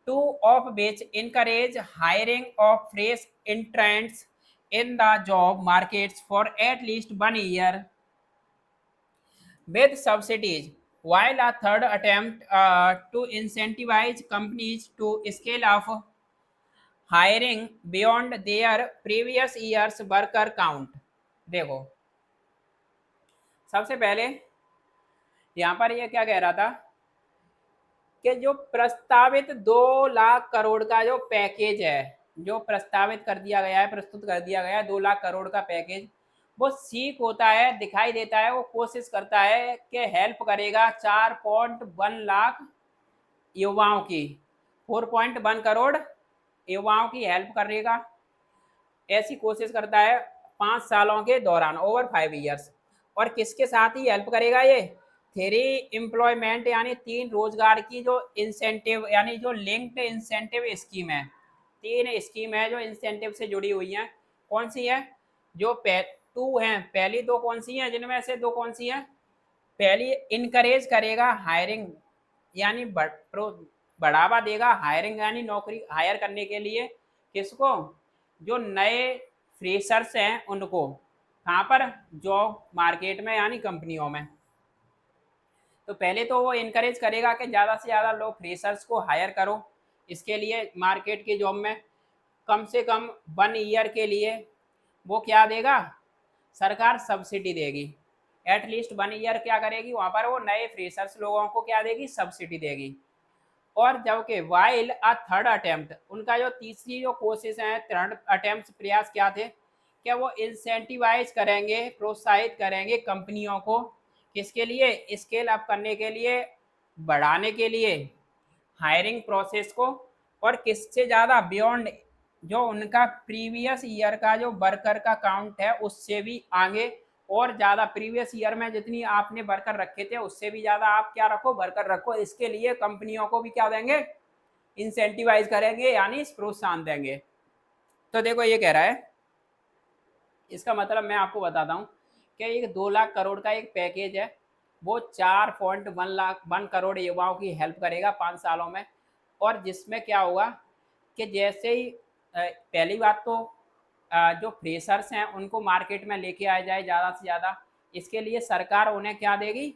Two of which encourage hiring of fresh entrants in the job markets for at least 1 year with subsidies, while a third attempt to incentivize companies to scale up hiring beyond their previous year's worker count। देखो सबसे पहले यहाँ पर ये क्या कह रहा था कि जो प्रस्तावित 2 लाख करोड़ का जो पैकेज है, जो प्रस्तावित कर दिया गया है, प्रस्तुत कर दिया गया है 2 लाख करोड़ का पैकेज, वो सीख होता है, दिखाई देता है, वो कोशिश करता है कि हेल्प करेगा 4.1 लाख युवाओं की, 4.1 करोड़ युवाओं की हेल्प करेगा, ऐसी कोशिश करता है 5 सालों के दौरान, ओवर 5 ईयर्स। और किसके साथ ही हेल्प करेगा ये? 3 एम्प्लॉयमेंट, यानी 3 रोजगार की जो इंसेंटिव, यानी जो लिंक्ड इंसेंटिव स्कीम है। 3 स्कीम है जो इंसेंटिव से जुड़ी हुई हैं। कौन सी है? जो 2 हैं, पहली 2 कौन सी हैं? जिनमें से 2 कौन सी हैं? पहली इनकरेज करेगा हायरिंग, यानी बढ़ावा देगा हायरिंग, यानी नौकरी हायर करने के लिए। किसको? जो नए फ्रेशर्स हैं उनको। कहाँ पर? जॉब मार्केट में, यानी कंपनियों में। तो पहले तो वो इनकरेज करेगा कि ज़्यादा से ज़्यादा लोग फ्रेशर्स को हायर करो, इसके लिए मार्केट की जॉब में कम से कम 1 ईयर के लिए वो क्या देगा? सरकार सब्सिडी देगी। एटलीस्ट 1 ईयर क्या करेगी वहाँ पर? वो नए फ्रेशर्स लोगों को क्या देगी? सब्सिडी देगी। और जबकि वाइल अ थर्ड अटेम्प्ट, उनका जो तीसरी जो कोशिश है, थर्ड अटेम्प्ट प्रयास क्या थे? क्या वो इंसेंटिवाइज करेंगे, प्रोत्साहित करेंगे कंपनियों को, किसके लिए? स्केल अप करने के लिए, बढ़ाने के लिए हायरिंग प्रोसेस को। और किससे ज़्यादा? बियॉन्ड, जो उनका प्रीवियस ईयर का जो वर्कर का काउंट है उससे भी आगे, और ज़्यादा प्रीवियस ईयर में जितनी आपने वर्कर रखे थे उससे भी ज़्यादा आप क्या रखो? वर्कर रखो। इसके लिए कंपनियों को भी क्या देंगे? इंसेंटिवाइज करेंगे, यानी प्रोत्साहन देंगे। तो देखो ये कह रहा है, इसका मतलब मैं आपको बताता हूँ कि एक 2 लाख करोड़ का एक पैकेज है, वो 4.1 करोड़ युवाओं की हेल्प करेगा 5 सालों में। और जिसमें क्या होगा कि जैसे ही पहली बात तो जो फ्रेशर्स हैं उनको मार्केट में लेके आया जाए ज़्यादा से ज़्यादा, इसके लिए सरकार उन्हें क्या देगी?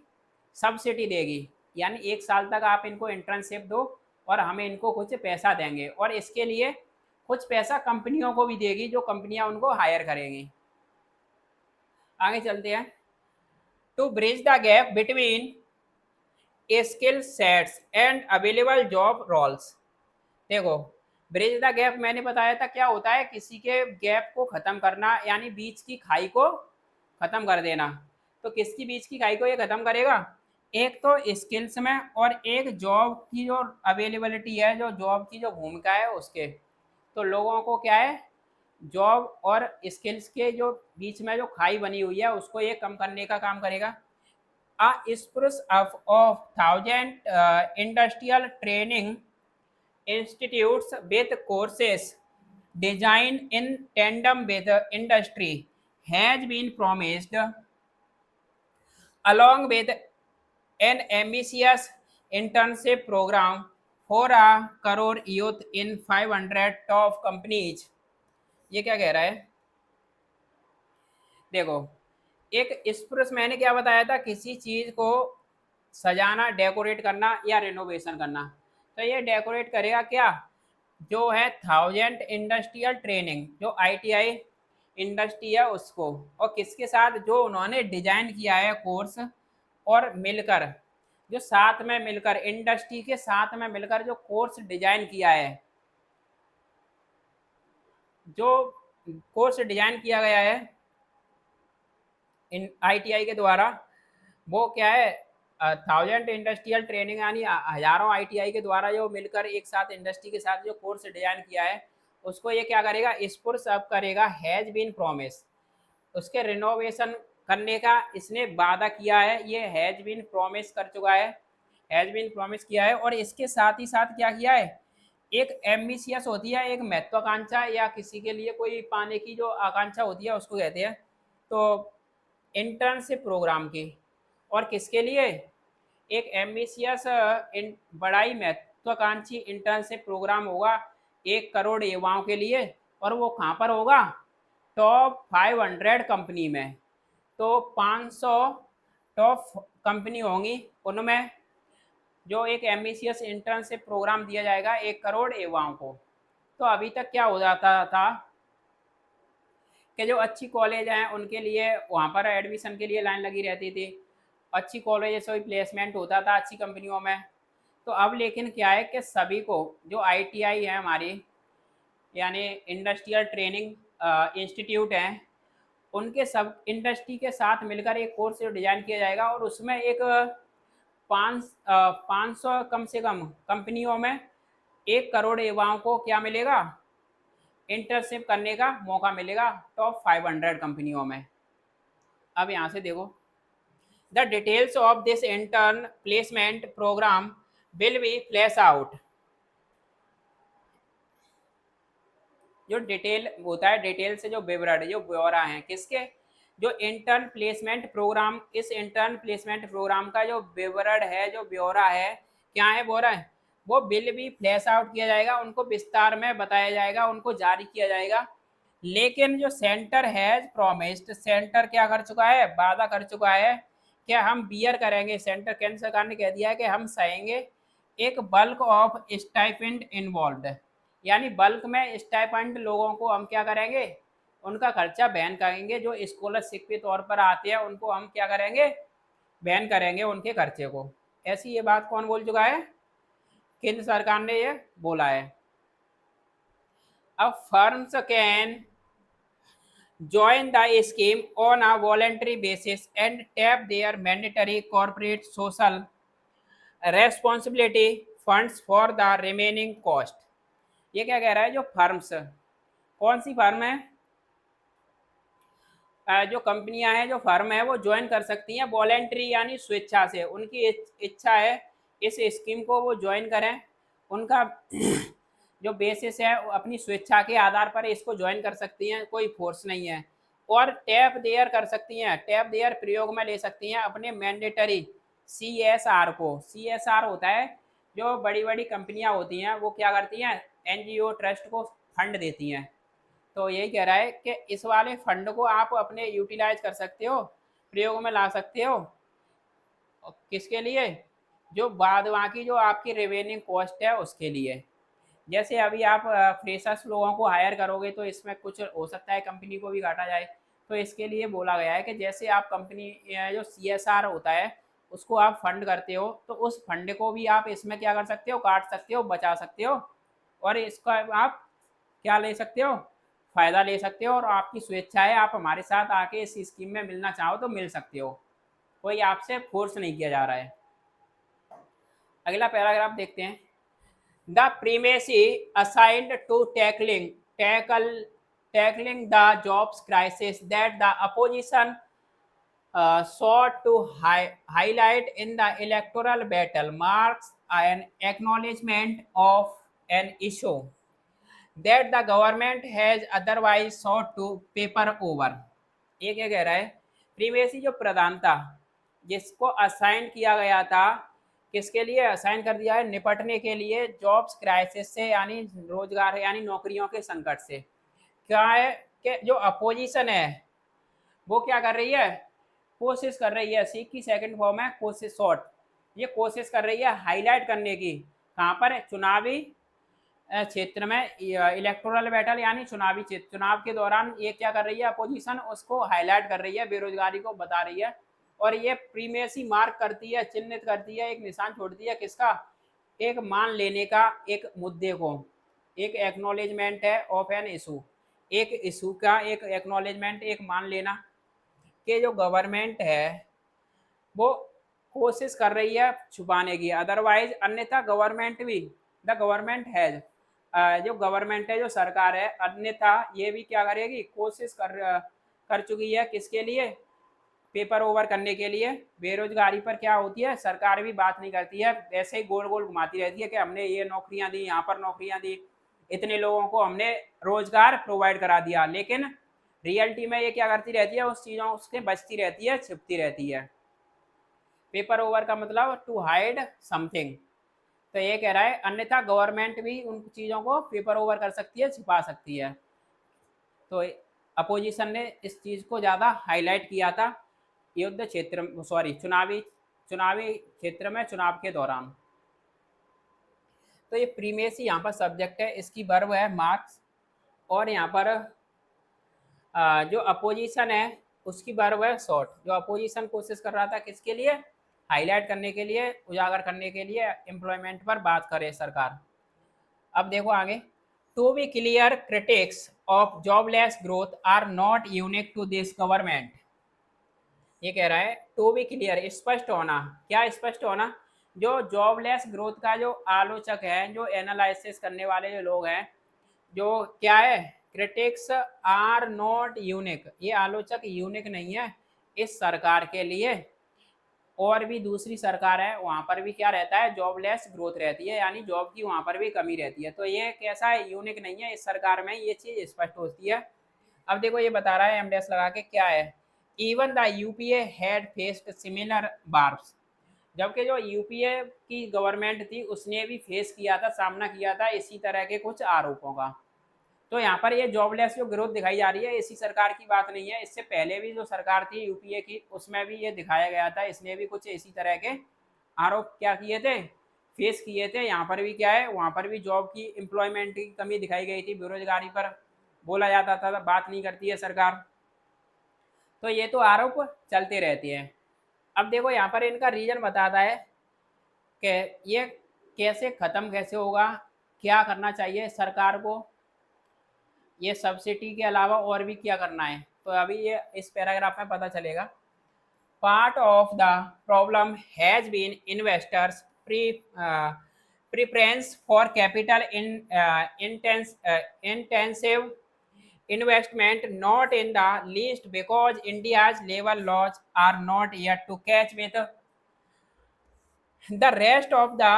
सब्सिडी देगी, यानी 1 साल तक आप इनको इंटर्नशिप दो और हमें इनको कुछ पैसा देंगे, और इसके लिए कुछ पैसा कंपनियों को भी देगी, जो कंपनियां उनको हायर करेंगी। आगे चलते हैं। To bridge the gap between skill sets and available job roles. देखो ब्रिज द गैप मैंने बताया था क्या होता है? किसी के गैप को खत्म करना, यानी बीच की खाई को खत्म कर देना। तो किसकी बीच की खाई को ये खत्म करेगा? एक तो स्किल्स में, और एक जॉब की जो अवेलेबिलिटी है, जो जॉब की जो भूमिका है उसके। तो लोगों को क्या है? जॉब और स्किल्स के जो बीच में जो खाई बनी हुई है उसको ये कम करने का काम करेगा। A spruce of 1,000 industrial training institutes with courses designed in tandem with the industry has been promised, along with an ambitious internship programme for a crore youth in 500 top companies. ये क्या कह रहा है? देखो, एक स्पुरुष मैंने क्या बताया था, किसी चीज को सजाना, डेकोरेट करना या रिनोवेशन करना। तो ये डेकोरेट करेगा क्या, जो है 1000 इंडस्ट्रियल ट्रेनिंग, जो आईटीआई इंडस्ट्री है उसको, और किसके साथ, जो उन्होंने डिजाइन किया है कोर्स, और मिलकर, जो साथ में मिलकर इंडस्ट्री के साथ में मिलकर जो कोर्स डिजाइन किया है, जो कोर्स डिजाइन किया गया है इन आईटीआई के द्वारा, वो क्या है, 1000 इंडस्ट्रियल ट्रेनिंग, यानी हजारों आईटीआई के द्वारा जो मिलकर एक साथ इंडस्ट्री के साथ जो कोर्स डिजाइन किया है, उसको ये क्या करेगा, स्पुर्स अप करेगा, हैज बीन प्रॉमिस, उसके रिनोवेशन करने का इसने वादा किया है, ये हैज बीन प्रॉमिस कर चुका है, हैज बीन प्रॉमिस किया है। और इसके साथ ही साथ क्या किया है, एक एम्बिशियस होती है, एक महत्वाकांक्षा, या किसी के लिए कोई पाने की जो आकांक्षा होती है उसको कहते हैं। तो इंटर्नशिप प्रोग्राम की, और किसके लिए, एक एम्बिशियस बड़ा ही महत्वाकांक्षी इंटर्नशिप प्रोग्राम होगा 1 करोड़ युवाओं के लिए, और वो कहाँ पर होगा, टॉप 500 कंपनी में। तो 500 टॉप कंपनी होंगी, उनमें जो एक एम्बिशियस इंटर्नशिप प्रोग्राम दिया जाएगा 1 करोड़ युवाओं को। तो अभी तक क्या हो जाता था कि जो अच्छी कॉलेज हैं उनके लिए वहाँ पर एडमिशन के लिए लाइन लगी रहती थी, अच्छी कॉलेज से ही प्लेसमेंट होता था अच्छी कंपनियों में। तो अब लेकिन क्या है कि सभी को, जो आईटीआई है हमारी, यानी इंडस्ट्रियल ट्रेनिंग इंस्टीट्यूट हैं, उनके सब इंडस्ट्री के साथ मिलकर एक कोर्स जो डिज़ाइन किया जाएगा, और उसमें एक 500 कम से कम कंपनियों में 1 करोड़ युवाओं को क्या मिलेगा, इंटर्नशिप करने का मौका मिलेगा टॉप 500 कंपनियों में। अब यहाँ से देखो, the details of this intern placement programme will be flash out. जो डिटेल होता है, डिटेल से जो विवरण, जो ब्यौरा है किसके, जो इंटर्न प्लेसमेंट प्रोग्राम, इस इंटर्न प्लेसमेंट प्रोग्राम का जो विवरण है, जो ब्यौरा है, क्या है ब्यौरा है, वो बिल भी फ्लैश आउट किया जाएगा, उनको विस्तार में बताया जाएगा, उनको जारी किया जाएगा। लेकिन जो सेंटर हैज प्रोमिस्ड, सेंटर क्या कर चुका है, वादा कर चुका है कि हम बियर करेंगे, सेंटर केंद्र सरकार ने कह दिया है कि हम सहेंगे एक बल्क ऑफ स्टाइपेंड इन्वॉल्व, यानी बल्क में स्टाइपेंड लोगों को हम क्या करेंगे, उनका खर्चा बैन करेंगे, जो स्कॉलरशिप के तौर पर आते हैं उनको हम क्या करेंगे, बैन करेंगे उनके खर्चे को। ऐसी ये बात कौन बोल चुका है, केंद्र सरकार ने ये बोला है। अब firms can join the scheme on a voluntary basis and tap their mandatory corporate social responsibility funds for the remaining cost। ये क्या कह रहा है, जो फर्म्स, कौन सी फर्म है, जो कंपनियां हैं, जो फर्म है, वो ज्वाइन कर सकती हैं वॉलेंट्री, यानी स्वेच्छा से, उनकी इच्छा है इस स्कीम को वो ज्वाइन करें, उनका जो बेसिस है अपनी स्वेच्छा के आधार पर इसको ज्वाइन कर सकती हैं, कोई फोर्स नहीं है। और टैप देयर कर सकती हैं, टैप देयर प्रयोग में ले सकती हैं अपने मैंडेटरी सीएसआर को। सीएसआर होता है, जो बड़ी बड़ी कंपनियां होती हैं वो क्या करती हैं, एनजीओ ट्रस्ट को फंड देती हैं। तो यही कह रहा है कि इस वाले फंड को आप अपने यूटिलाइज कर सकते हो, प्रयोग में ला सकते हो, किसके लिए, जो बाद बाकी जो आपकी रेवेन्यू कॉस्ट है उसके लिए। जैसे अभी आप फ्रेशर्स लोगों को हायर करोगे तो इसमें कुछ हो सकता है कंपनी को भी काटा जाए, तो इसके लिए बोला गया है कि जैसे आप कंपनी जो सीएसआर होता है उसको आप फंड करते हो, तो उस फंड को भी आप इसमें क्या कर सकते हो, काट सकते हो, बचा सकते हो, और इसका आप क्या ले सकते हो, फ़ायदा ले सकते हो, और आपकी स्वेच्छा है, आप हमारे साथ आके इस स्कीम में मिलना चाहो तो मिल सकते हो, कोई आपसे फोर्स नहीं किया जा रहा है। अगला पैराग्राफ देखते हैं। The primacy assigned to tackling the jobs crisis that the opposition sought to highlight in the electoral battle marks an acknowledgement of an issue that the government has otherwise sought to paper over। ये क्या कह रहा है, प्रीमेसी जो प्रधानता, जिसको assign किया गया था, किसके लिए असाइन कर दिया है, निपटने के लिए जॉब्स क्राइसिस से, यानी रोजगार यानी नौकरियों के संकट से। क्या है कि जो अपोजिशन है वो क्या कर रही है, कोशिश कर रही है, सी की सेकंड फॉर्म है कोशिश शॉर्ट, ये कोशिश कर रही है हाईलाइट करने की, कहाँ पर, चुनावी क्षेत्र में, इलेक्टोरल बैटल यानी चुनावी क्षेत्र, चुनाव के दौरान ये क्या कर रही है अपोजिशन, उसको हाईलाइट कर रही है, बेरोजगारी को बता रही है, और ये प्रीमेसी मार्क करती है, चिन्हित करती है, एक निशान छोड़ती है किसका, एक मान लेने का, एक मुद्दे को, एक एक्नॉलेजमेंट है ऑफ एन इशू, एक इशू का एक एक्नॉलेजमेंट, एक मान लेना कि जो गवर्नमेंट है वो कोशिश कर रही है छुपाने की, अदरवाइज अन्यथा गवर्नमेंट भी, द गवर्नमेंट हैज, जो गवर्नमेंट है, जो सरकार है, अन्यथा ये भी क्या करेगी, कोशिश कर चुकी है किसके लिए, पेपर ओवर करने के लिए। बेरोजगारी पर क्या होती है, सरकार भी बात नहीं करती है, वैसे ही गोल गोल घुमाती रहती है कि हमने ये नौकरियां दी, यहाँ पर नौकरियां दी, इतने लोगों को हमने रोजगार प्रोवाइड करा दिया, लेकिन रियलिटी में ये क्या करती रहती है, उस चीज़ों से बचती रहती है, छिपती रहती है। पेपर ओवर का मतलब टू हाइड समथिंग, तो ये कह रहा है अन्यथा गवर्नमेंट भी उन चीज़ों को पेपर ओवर कर सकती है, छिपा सकती है। तो अपोजिशन ने इस चीज़ को ज़्यादा हाईलाइट किया था युद्ध क्षेत्र, सॉरी चुनावी चुनावी क्षेत्र में, चुनाव के दौरान। तो ये प्रीमेसी यहाँ पर सब्जेक्ट है, इसकी वर्ब है मार्क्स, और यहाँ पर जो अपोजिशन है उसकी वर्ब है शॉर्ट, जो अपोजिशन कोशिश कर रहा था किसके लिए, हाईलाइट करने के लिए, उजागर करने के लिए, एम्प्लॉयमेंट पर बात करे सरकार। अब देखो आगे, to be clear, critics of jobless growth are not unique to this government. ये कह रहा है टू बी क्लियर, स्पष्ट होना, क्या स्पष्ट होना, जो जॉबलेस ग्रोथ का जो आलोचक है, जो एनालिसिस करने वाले जो लोग हैं, जो क्या है, क्रिटिक्स आर नॉट यूनिक, ये आलोचक यूनिक नहीं है इस सरकार के लिए, और भी दूसरी सरकार है वहाँ पर भी क्या रहता है, जॉबलेस ग्रोथ रहती है, यानी जॉब की वहाँ पर भी कमी रहती है, तो ये कैसा है, यूनिक नहीं है, इस सरकार में ये चीज़ स्पष्ट होती है। अब देखो ये बता रहा है एमडेस लगा के क्या है, even the UPA had faced similar bars, जबकि जो यूपीए की गवर्नमेंट थी उसने भी फेस किया था, सामना किया था इसी तरह के कुछ आरोपों का। तो यहाँ पर ये जॉबलेस जो ग्रोथ दिखाई जा रही है इसी सरकार की बात नहीं है, इससे पहले भी जो सरकार थी यूपीए की उसमें भी ये दिखाया गया था, इसने भी कुछ इसी तरह के आरोप क्या किए थे, फेस किए थे। यहाँ पर भी क्या है, वहाँ पर भी जॉब की, एम्प्लॉयमेंट की कमी दिखाई गई थी, बेरोजगारी पर बोला जाता था, बात नहीं करती है सरकार, तो ये तो आरोप चलते रहते हैं। अब देखो यहाँ पर इनका रीजन बताता है कि ये कैसे ख़त्म कैसे होगा, क्या करना चाहिए सरकार को, ये सब्सिडी के अलावा और भी क्या करना है, तो अभी ये इस पैराग्राफ में पता चलेगा। Part of the problem has been investors' preference for capital intensive investment, not in the least because India's labor laws are not yet to catch with the rest of the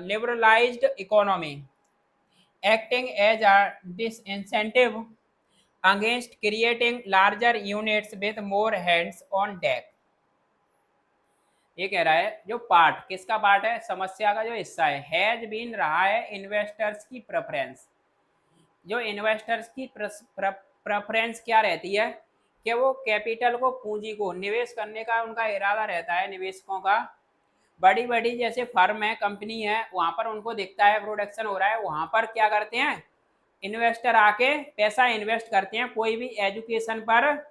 liberalized economy, acting as a disincentive against creating larger units with more hands on deck। ये कह रहा है जो part, किसका part है, समस्या का जो हिस्सा है, हैज बीन रहा है इन्वेस्टर्स की प्रेफरेंस, जो इन्वेस्टर्स की प्रेफरेंस क्या रहती है कि वो कैपिटल को, पूंजी को निवेश करने का उनका इरादा रहता है, निवेशकों का, बड़ी बड़ी जैसे फर्म है, कंपनी है, वहाँ पर उनको दिखता है प्रोडक्शन हो रहा है, वहाँ पर क्या करते हैं, इन्वेस्टर आके पैसा इन्वेस्ट करते हैं, कोई भी एजुकेशन पर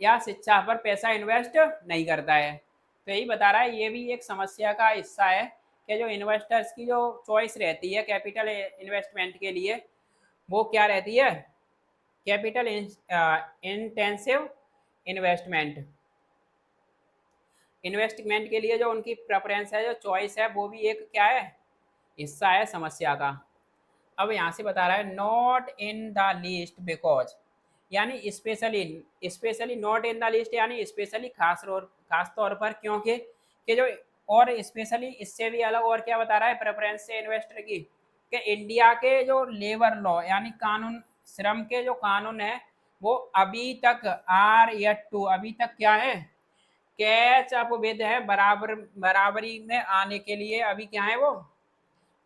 या शिक्षा पर पैसा इन्वेस्ट नहीं करता है। तो यही बता रहा है, ये भी एक समस्या का हिस्सा है कि जो इन्वेस्टर्स की जो चॉइस रहती है कैपिटल इन्वेस्टमेंट के लिए, वो क्या रहती है, कैपिटल इंटेंसिव इन्वेस्टमेंट, इन्वेस्टमेंट के लिए जो उनकी प्रेफरेंस है, जो चॉइस है, वो भी एक क्या है, हिस्सा है समस्या का। अब यहाँ से बता रहा है not in the list because, यानी specially not in the list, यानी स्पेशली खास तौर पर, क्योंकि कि जो, और स्पेशली इससे भी अलग और क्या बता रहा है प्रेफरेंस से इन्वेस्टर की, कि इंडिया के जो लेबर लॉ यानी कानून, श्रम के जो कानून है, वो अभी तक आर येट टू, अभी तक क्या है, कैच अप विद है, बराबर बराबरी में आने के लिए अभी क्या है वो,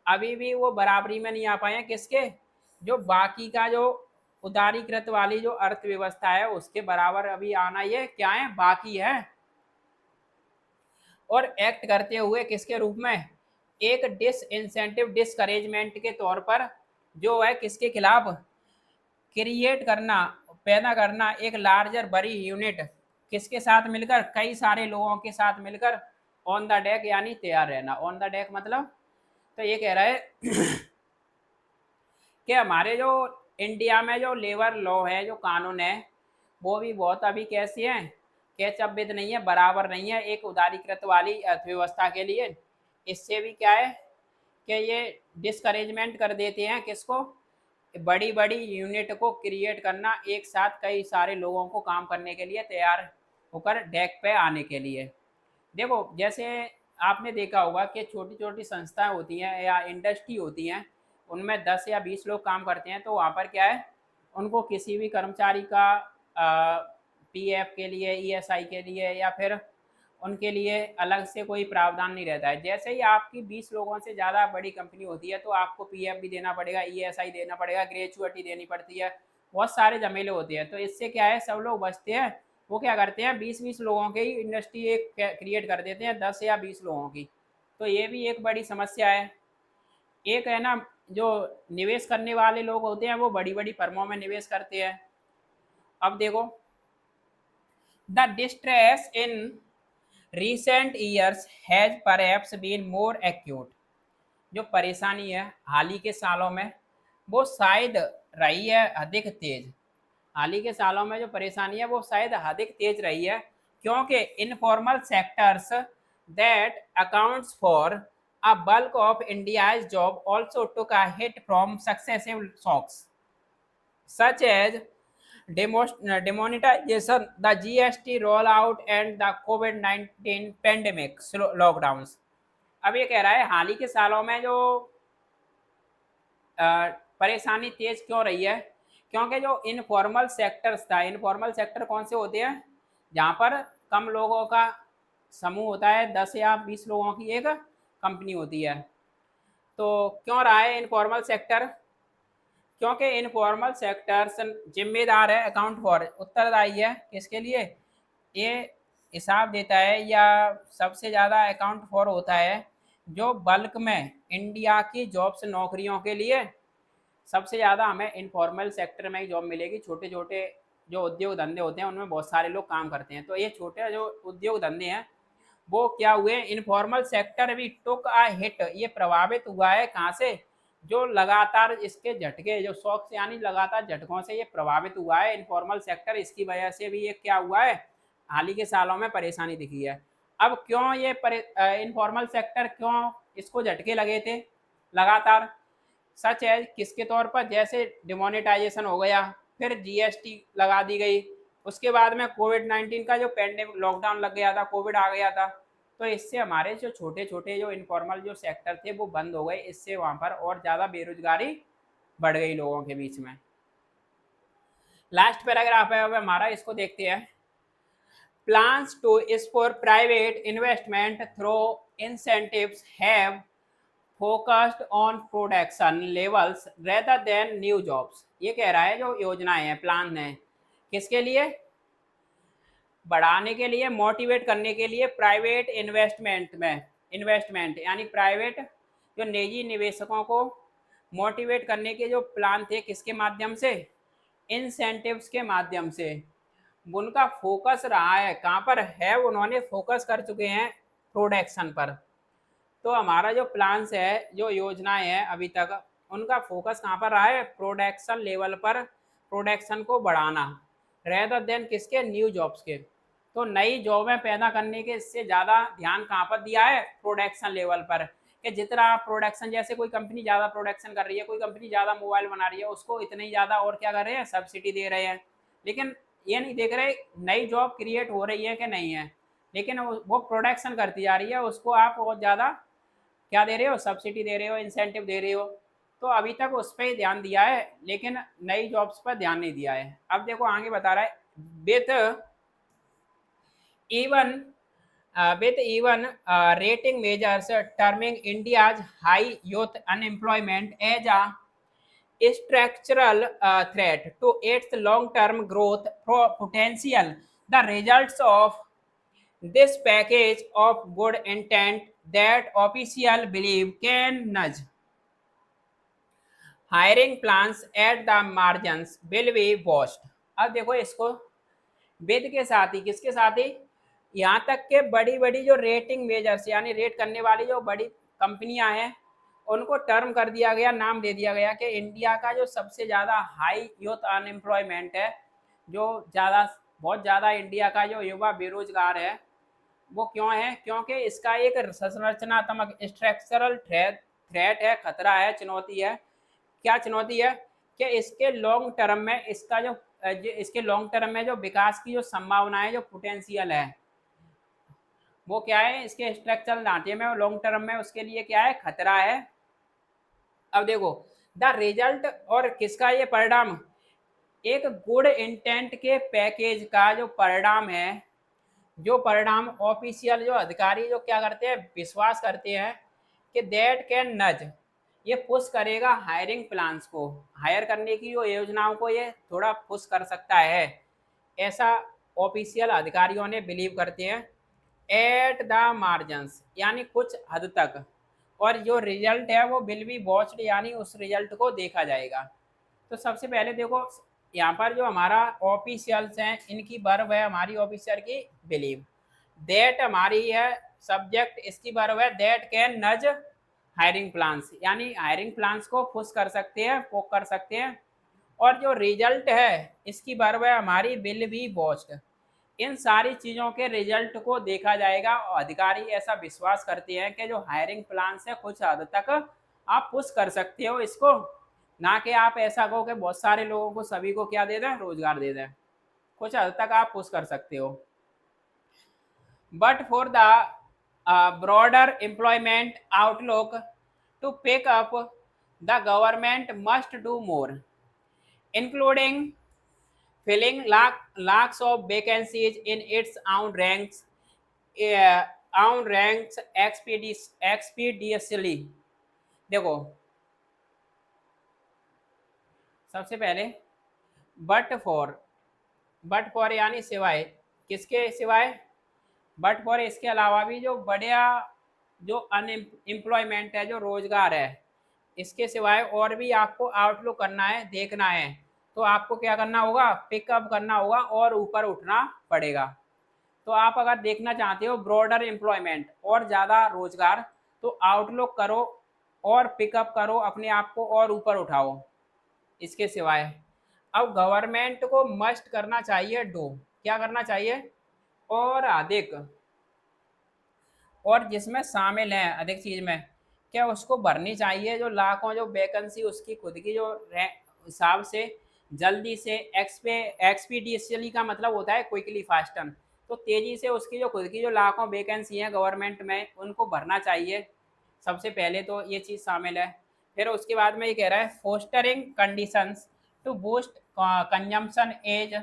अभी भी वो बराबरी में नहीं आ पाए हैं, किसके, जो बाकी का जो उदारीकृत वाली जो अर्थव्यवस्था है उसके बराबर अभी आना ये क्या है, बाकी है। और एक्ट करते हुए किसके रूप में, एक डिस इंसेंटिव डिस्करेजमेंट के तौर पर, जो है किसके खिलाफ, क्रिएट करना, पैदा करना एक लार्जर बड़ी यूनिट, किसके साथ मिलकर, कई सारे लोगों के साथ मिलकर, ऑन द डेक यानी तैयार रहना। ऑन द डेक मतलब, तो ये कह रहा है कि हमारे जो इंडिया में जो लेबर लॉ है, जो कानून है, वो भी बहुत अभी कैसी है, कैचअप विद नहीं है, बराबर नहीं है एक उदारीकृत वाली अर्थव्यवस्था के लिए। इससे भी क्या है कि ये डिस्करेजमेंट कर देते हैं किसको, बड़ी बड़ी यूनिट को क्रिएट करना, एक साथ कई सारे लोगों को काम करने के लिए तैयार होकर डेक पे आने के लिए। देखो जैसे आपने देखा होगा कि छोटी छोटी संस्थाएं होती हैं या इंडस्ट्री होती हैं, उनमें 10 या 20 लोग काम करते हैं, तो वहाँ पर क्या है, उनको किसी भी कर्मचारी का पीएफ के लिए, ईएसआई के लिए, या फिर उनके लिए अलग से कोई प्रावधान नहीं रहता है। जैसे ही आपकी 20 लोगों से ज़्यादा बड़ी कंपनी होती है तो आपको पीएफ भी देना पड़ेगा, ईएसआई देना पड़ेगा, ग्रेचुइटी देनी पड़ती है, बहुत सारे झमेले होते हैं। तो इससे क्या है, सब लोग बचते हैं। वो क्या करते हैं, 20-20 लोगों की इंडस्ट्री एक क्रिएट कर देते हैं, 10 या 20 लोगों की। तो ये भी एक बड़ी समस्या है। एक है ना, जो निवेश करने वाले लोग होते हैं वो बड़ी बड़ी फर्मों में निवेश करते हैं। अब देखो, the distress in recent years has perhaps been more acute। जो परेशानी है हाल ही के सालों में, वो शायद रही है अधिक तेज। हाल ही के सालों में जो परेशानी है वो शायद अधिक तेज रही है, क्योंकि informal sectors that accounts for a bulk of India's job also took a hit from successive shocks such as demonetization, the GST rollout, and the COVID-19 pandemic lockdowns। अब ये कह रहा है हाल ही के सालों में जो परेशानी तेज क्यों रही है, क्योंकि जो इनफॉर्मल सेक्टर्स था, इनफॉर्मल सेक्टर कौन से होते हैं, जहाँ पर कम लोगों का समूह होता है, 10 या 20 लोगों की एक कंपनी होती है। तो क्यों रहा है इनफॉर्मल सेक्टर, क्योंकि इनफॉर्मल सेक्टर जिम्मेदार है, अकाउंट फॉर, उत्तरदायी है किसके लिए, ये हिसाब देता है या सबसे ज़्यादा अकाउंट फॉर होता है जो बल्क में इंडिया की जॉब्स, नौकरियों के लिए सबसे ज़्यादा हमें इनफॉर्मल सेक्टर में ही जॉब मिलेगी। छोटे छोटे जो उद्योग धंधे होते हैं उनमें बहुत सारे लोग काम करते हैं। तो ये छोटे जो उद्योग धंधे हैं वो क्या हुए, इनफॉर्मल सेक्टर भी टुक अ हिट, ये प्रभावित हुआ है कहाँ से, जो लगातार इसके झटके, जो शॉक से यानी लगातार झटकों से ये प्रभावित हुआ है इनफॉर्मल सेक्टर। इसकी वजह से भी ये क्या हुआ है, हाल ही के सालों में परेशानी दिखी है। अब क्यों ये इनफॉर्मल सेक्टर क्यों इसको झटके लगे थे लगातार, सच है किसके तौर पर, जैसे डिमोनेटाइजेशन हो गया, फिर जीएसटी लगा दी गई, उसके बाद में कोविड-19 का जो पैंडेमिक लॉकडाउन लग गया था, कोविड आ गया था। तो इससे हमारे जो छोटे छोटे जो इनफॉर्मल जो सेक्टर थे वो बंद हो गए, इससे वहाँ पर और ज़्यादा बेरोजगारी बढ़ गई लोगों के बीच में। लास्ट पैराग्राफ है अब हमारा, इसको देखते हैं। Plans two is for private investment through incentives have focused on production levels rather than new jobs. ये कह रहा है जो योजनाएं हैं, प्लान है, किसके लिए, बढ़ाने के लिए, मोटिवेट करने के लिए प्राइवेट इन्वेस्टमेंट में, इन्वेस्टमेंट यानी प्राइवेट जो निजी निवेशकों को मोटिवेट करने के जो प्लान थे, किसके माध्यम से, इंसेंटिव्स के माध्यम से। उनका फोकस रहा है कहाँ पर है, उन्होंने फोकस कर चुके हैं प्रोडक्शन पर। तो हमारा जो प्लान्स है, जो योजनाएं हैं अभी तक, उनका फोकस कहाँ पर रहा है, प्रोडक्शन लेवल पर, प्रोडक्शन को बढ़ाना, रेदर देन किसके, न्यू जॉब्स के। तो नई जॉबें पैदा करने के इससे ज़्यादा ध्यान कहाँ पर दिया है, प्रोडक्शन लेवल पर, कि जितना प्रोडक्शन, जैसे कोई कंपनी ज़्यादा प्रोडक्शन कर रही है, कोई कंपनी ज़्यादा मोबाइल बना रही है, उसको इतनी ज़्यादा और क्या कर रहे हैं, सब्सिडी दे रहे हैं। लेकिन ये नहीं देख रहे नई जॉब क्रिएट हो रही है कि नहीं है, लेकिन वो प्रोडक्शन करती जा रही है, उसको आप बहुत ज़्यादा क्या दे रहे हो, सब्सिडी दे रहे हो, इंसेंटिव दे रहे हो। तो अभी तक उस पर ही ध्यान दिया है, लेकिन नई जॉब्स पर ध्यान नहीं दिया है। अब देखो आगे बता रहा है, with even with even rating measures terming India's high youth unemployment as a structural threat to its long-term growth potential. The results of this package of good intent that officials believe can nudge hiring plans at the margins will be watched. अब देखो इसको वेद के साथ ही किसके साथ ही यहाँ तक के बड़ी बड़ी जो रेटिंग मेजर्स यानी रेट करने वाली जो बड़ी कंपनियां हैं उनको टर्म कर दिया गया, नाम दे दिया गया कि इंडिया का जो सबसे ज़्यादा हाई यूथ अनएम्प्लॉयमेंट है, जो ज़्यादा बहुत ज़्यादा इंडिया का जो युवा बेरोजगार है, वो क्यों है? क्योंकि इसका एक संरचनात्मक स्ट्रक्चरल थ्रेट है, खतरा है, चुनौती है। क्या चुनौती है? कि इसके लॉन्ग टर्म में इसका जो इसके लॉन्ग टर्म में जो विकास की जो संभावनाएं, जो पोटेंशियल है, वो क्या है? इसके स्ट्रक्चरल ढांचे में और लॉन्ग टर्म में उसके लिए क्या है? खतरा है। अब देखो द रिजल्ट और किसका ये परिणाम? एक गुड इंटेंट के पैकेज का जो परिणाम है, जो परिणाम ऑफिशियल जो अधिकारी जो क्या करते हैं, विश्वास करते हैं कि दैट कैन नज, ये पुश करेगा हायरिंग प्लान्स को, हायर करने की जो योजनाओं को ये थोड़ा पुश कर सकता है, ऐसा ऑफिशियल अधिकारियों ने बिलीव करते हैं। एट द मार्जिन्स यानी कुछ हद तक, और जो रिजल्ट है वो विल बी वॉच्ड यानी उस रिजल्ट को देखा जाएगा। तो सबसे पहले देखो यहाँ पर जो हमारा ऑफिशियल्स हैं इनकी वर्ब है हमारी ऑफिसर की बिलीव, दैट हमारी है सब्जेक्ट, इसकी वर्ब है दैट कैन नज हायरिंग प्लान्स यानी हायरिंग प्लान्स को पुश कर सकते हैं, पोक कर सकते हैं। और जो रिजल्ट है इसकी वर्ब है हमारी विल बी वॉच्ड, इन सारी चीज़ों के रिजल्ट को देखा जाएगा। और अधिकारी ऐसा विश्वास करते हैं कि जो हायरिंग प्लान है कुछ हद तक आप पुश कर सकते हो इसको, ना कि आप ऐसा कहो कि बहुत सारे लोगों को सभी को क्या दे दें, रोजगार दे दें। कुछ हद तक आप पुश कर सकते हो। But for the broader employment outlook to pick up the government must do more including filling lakhs of vacancies in its own ranks expeditiously। देखो सबसे पहले बट फॉर यानी सिवाय, किसके सिवाय? बट फॉर इसके अलावा भी जो बढ़िया जो अनएम्प्लॉयमेंट है, जो रोजगार है, इसके सिवाय और भी आपको आउटलुक करना है, देखना है, तो आपको क्या करना होगा? पिकअप करना होगा और ऊपर उठना पड़ेगा। तो आप अगर देखना चाहते हो ब्रॉडर एम्प्लॉयमेंट और ज़्यादा रोजगार, तो आउटलुक करो और पिकअप करो, अपने आप को और ऊपर उठाओ। इसके सिवाय अब गवर्नमेंट को मस्ट करना चाहिए डू, क्या करना चाहिए? और अधिक, और जिसमें शामिल है अधिक चीज़ में, क्या उसको भरनी चाहिए जो लाखों जो वैकेंसी उसकी खुद की जो हिसाब से जल्दी से एक्सपीडिशली का मतलब होता है क्विकली फास्टन, तो तेज़ी से उसकी जो खुद की जो लाखों वैकेंसी हैं गवर्नमेंट में उनको भरना चाहिए। सबसे पहले तो ये चीज़ शामिल है। फिर उसके बाद में ये कह रहा है fostering conditions to boost consumption as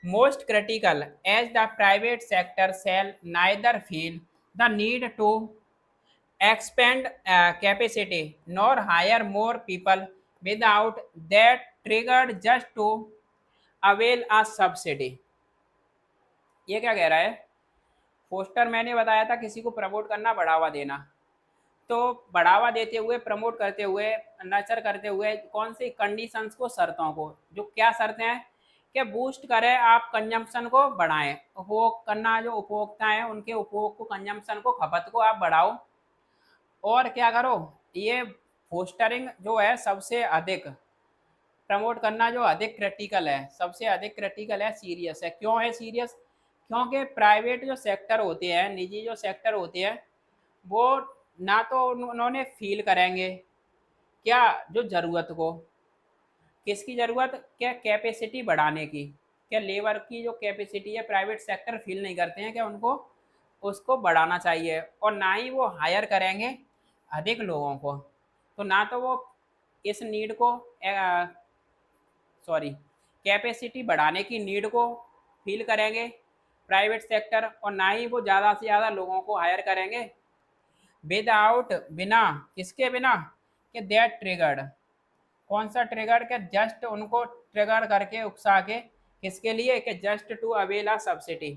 most critical, as the private sector shall neither feel the need to expand capacity nor hire more people without that triggered just to avail a subsidy। ये क्या कह रहा है? Poster मैंने बताया था किसी को प्रमोट करना, बढ़ावा देना, तो बढ़ावा देते हुए, प्रमोट करते हुए, नर्चर करते हुए कौन सी कंडीशंस को, शर्तों को, जो क्या शर्तें हैं कि बूस्ट करें, आप कंजम्पशन को बढ़ाएं, उपभोग करना, जो उपभोक्ता हैं उनके उपभोग को, कंजम्पशन को, खपत को आप बढ़ाओ। और क्या करो? ये फोस्टरिंग जो है सबसे अधिक प्रमोट करना जो अधिक क्रिटिकल है, सबसे अधिक क्रिटिकल है, सीरियस है। क्यों है सीरियस? क्योंकि प्राइवेट जो सेक्टर होते हैं, निजी जो सेक्टर होते हैं, वो ना तो उन्होंने फील करेंगे क्या जो ज़रूरत को, किसकी ज़रूरत? क्या कैपेसिटी बढ़ाने की, क्या लेबर की जो कैपेसिटी है प्राइवेट सेक्टर फील नहीं करते हैं, क्या उनको उसको बढ़ाना चाहिए, और ना ही वो हायर करेंगे अधिक लोगों को। तो ना तो वो इस नीड को सॉरी कैपेसिटी बढ़ाने की नीड को फील करेंगे, प्राइवेट सेक्टर, और ना ही वो ज़्यादा से ज़्यादा लोगों को हायर करेंगे विदाउट, बिना, किसके बिना, कि दैट ट्रिगर्ड, कौन सा ट्रिगर, के जस्ट उनको ट्रिगर करके उकसा के, किसके लिए, कि just to avail a subsidy,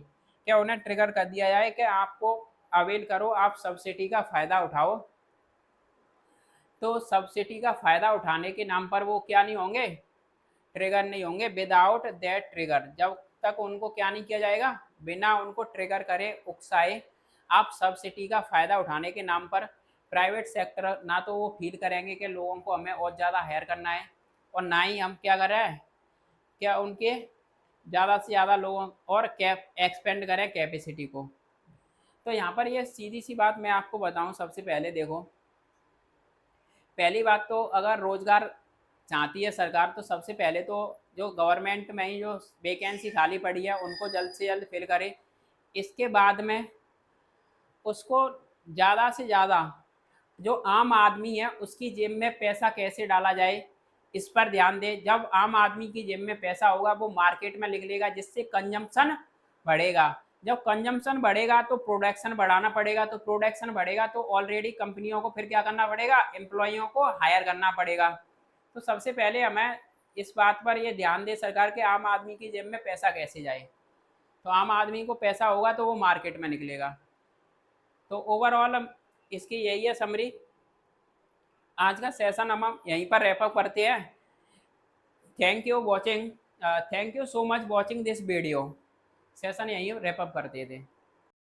क्या उन्हें ट्रिगर कर दिया जाए कि आपको अवेल करो, आप सब्सिडी का फ़ायदा उठाओ। तो सब्सिडी का फ़ायदा उठाने के नाम पर वो क्या नहीं होंगे, ट्रिगर नहीं होंगे। विदाउट दैट ट्रिगर, जब तक उनको क्या नहीं किया जाएगा, बिना उनको ट्रिगर करे, उकसाए, आप सब्सिडी का फ़ायदा उठाने के नाम पर प्राइवेट सेक्टर ना तो वो फील करेंगे कि लोगों को हमें और ज़्यादा हायर करना है, और ना ही हम क्या कर रहे हैं, क्या उनके ज़्यादा से ज़्यादा लोगों और कैप एक्सपेंड करें कैपेसिटी को। तो यहाँ पर ये सीधी सी बात मैं आपको बताऊँ, सबसे पहले देखो, पहली बात तो अगर रोज़गार चाहती है सरकार, तो सबसे पहले तो जो गवर्नमेंट में ही जो वैकेंसी खाली पड़ी है उनको जल्द से जल्द फिल करे। इसके बाद में उसको ज़्यादा से ज़्यादा जो आम आदमी है उसकी जेब में पैसा कैसे डाला जाए, इस पर ध्यान दे। जब आम आदमी की जेब में पैसा होगा वो मार्केट में निकलेगा, जिससे कंजम्पशन बढ़ेगा। जब कंजम्पशन बढ़ेगा तो प्रोडक्शन बढ़ाना पड़ेगा, तो प्रोडक्शन बढ़ेगा तो ऑलरेडी कंपनियों को फिर क्या करना पड़ेगा, एम्प्लॉइयों को हायर करना पड़ेगा। तो सबसे पहले हमें इस बात पर ये ध्यान दे सरकार के आम आदमी की जेब में पैसा कैसे जाए। तो आम आदमी को पैसा होगा तो वो मार्केट में निकलेगा। तो ओवरऑल इसकी यही है समरी। आज का सेशन हम यहीं पर रैप अप करते हैं। Thank you watching, thank you so much watching this video. Session यहीं रैप अप करते थे।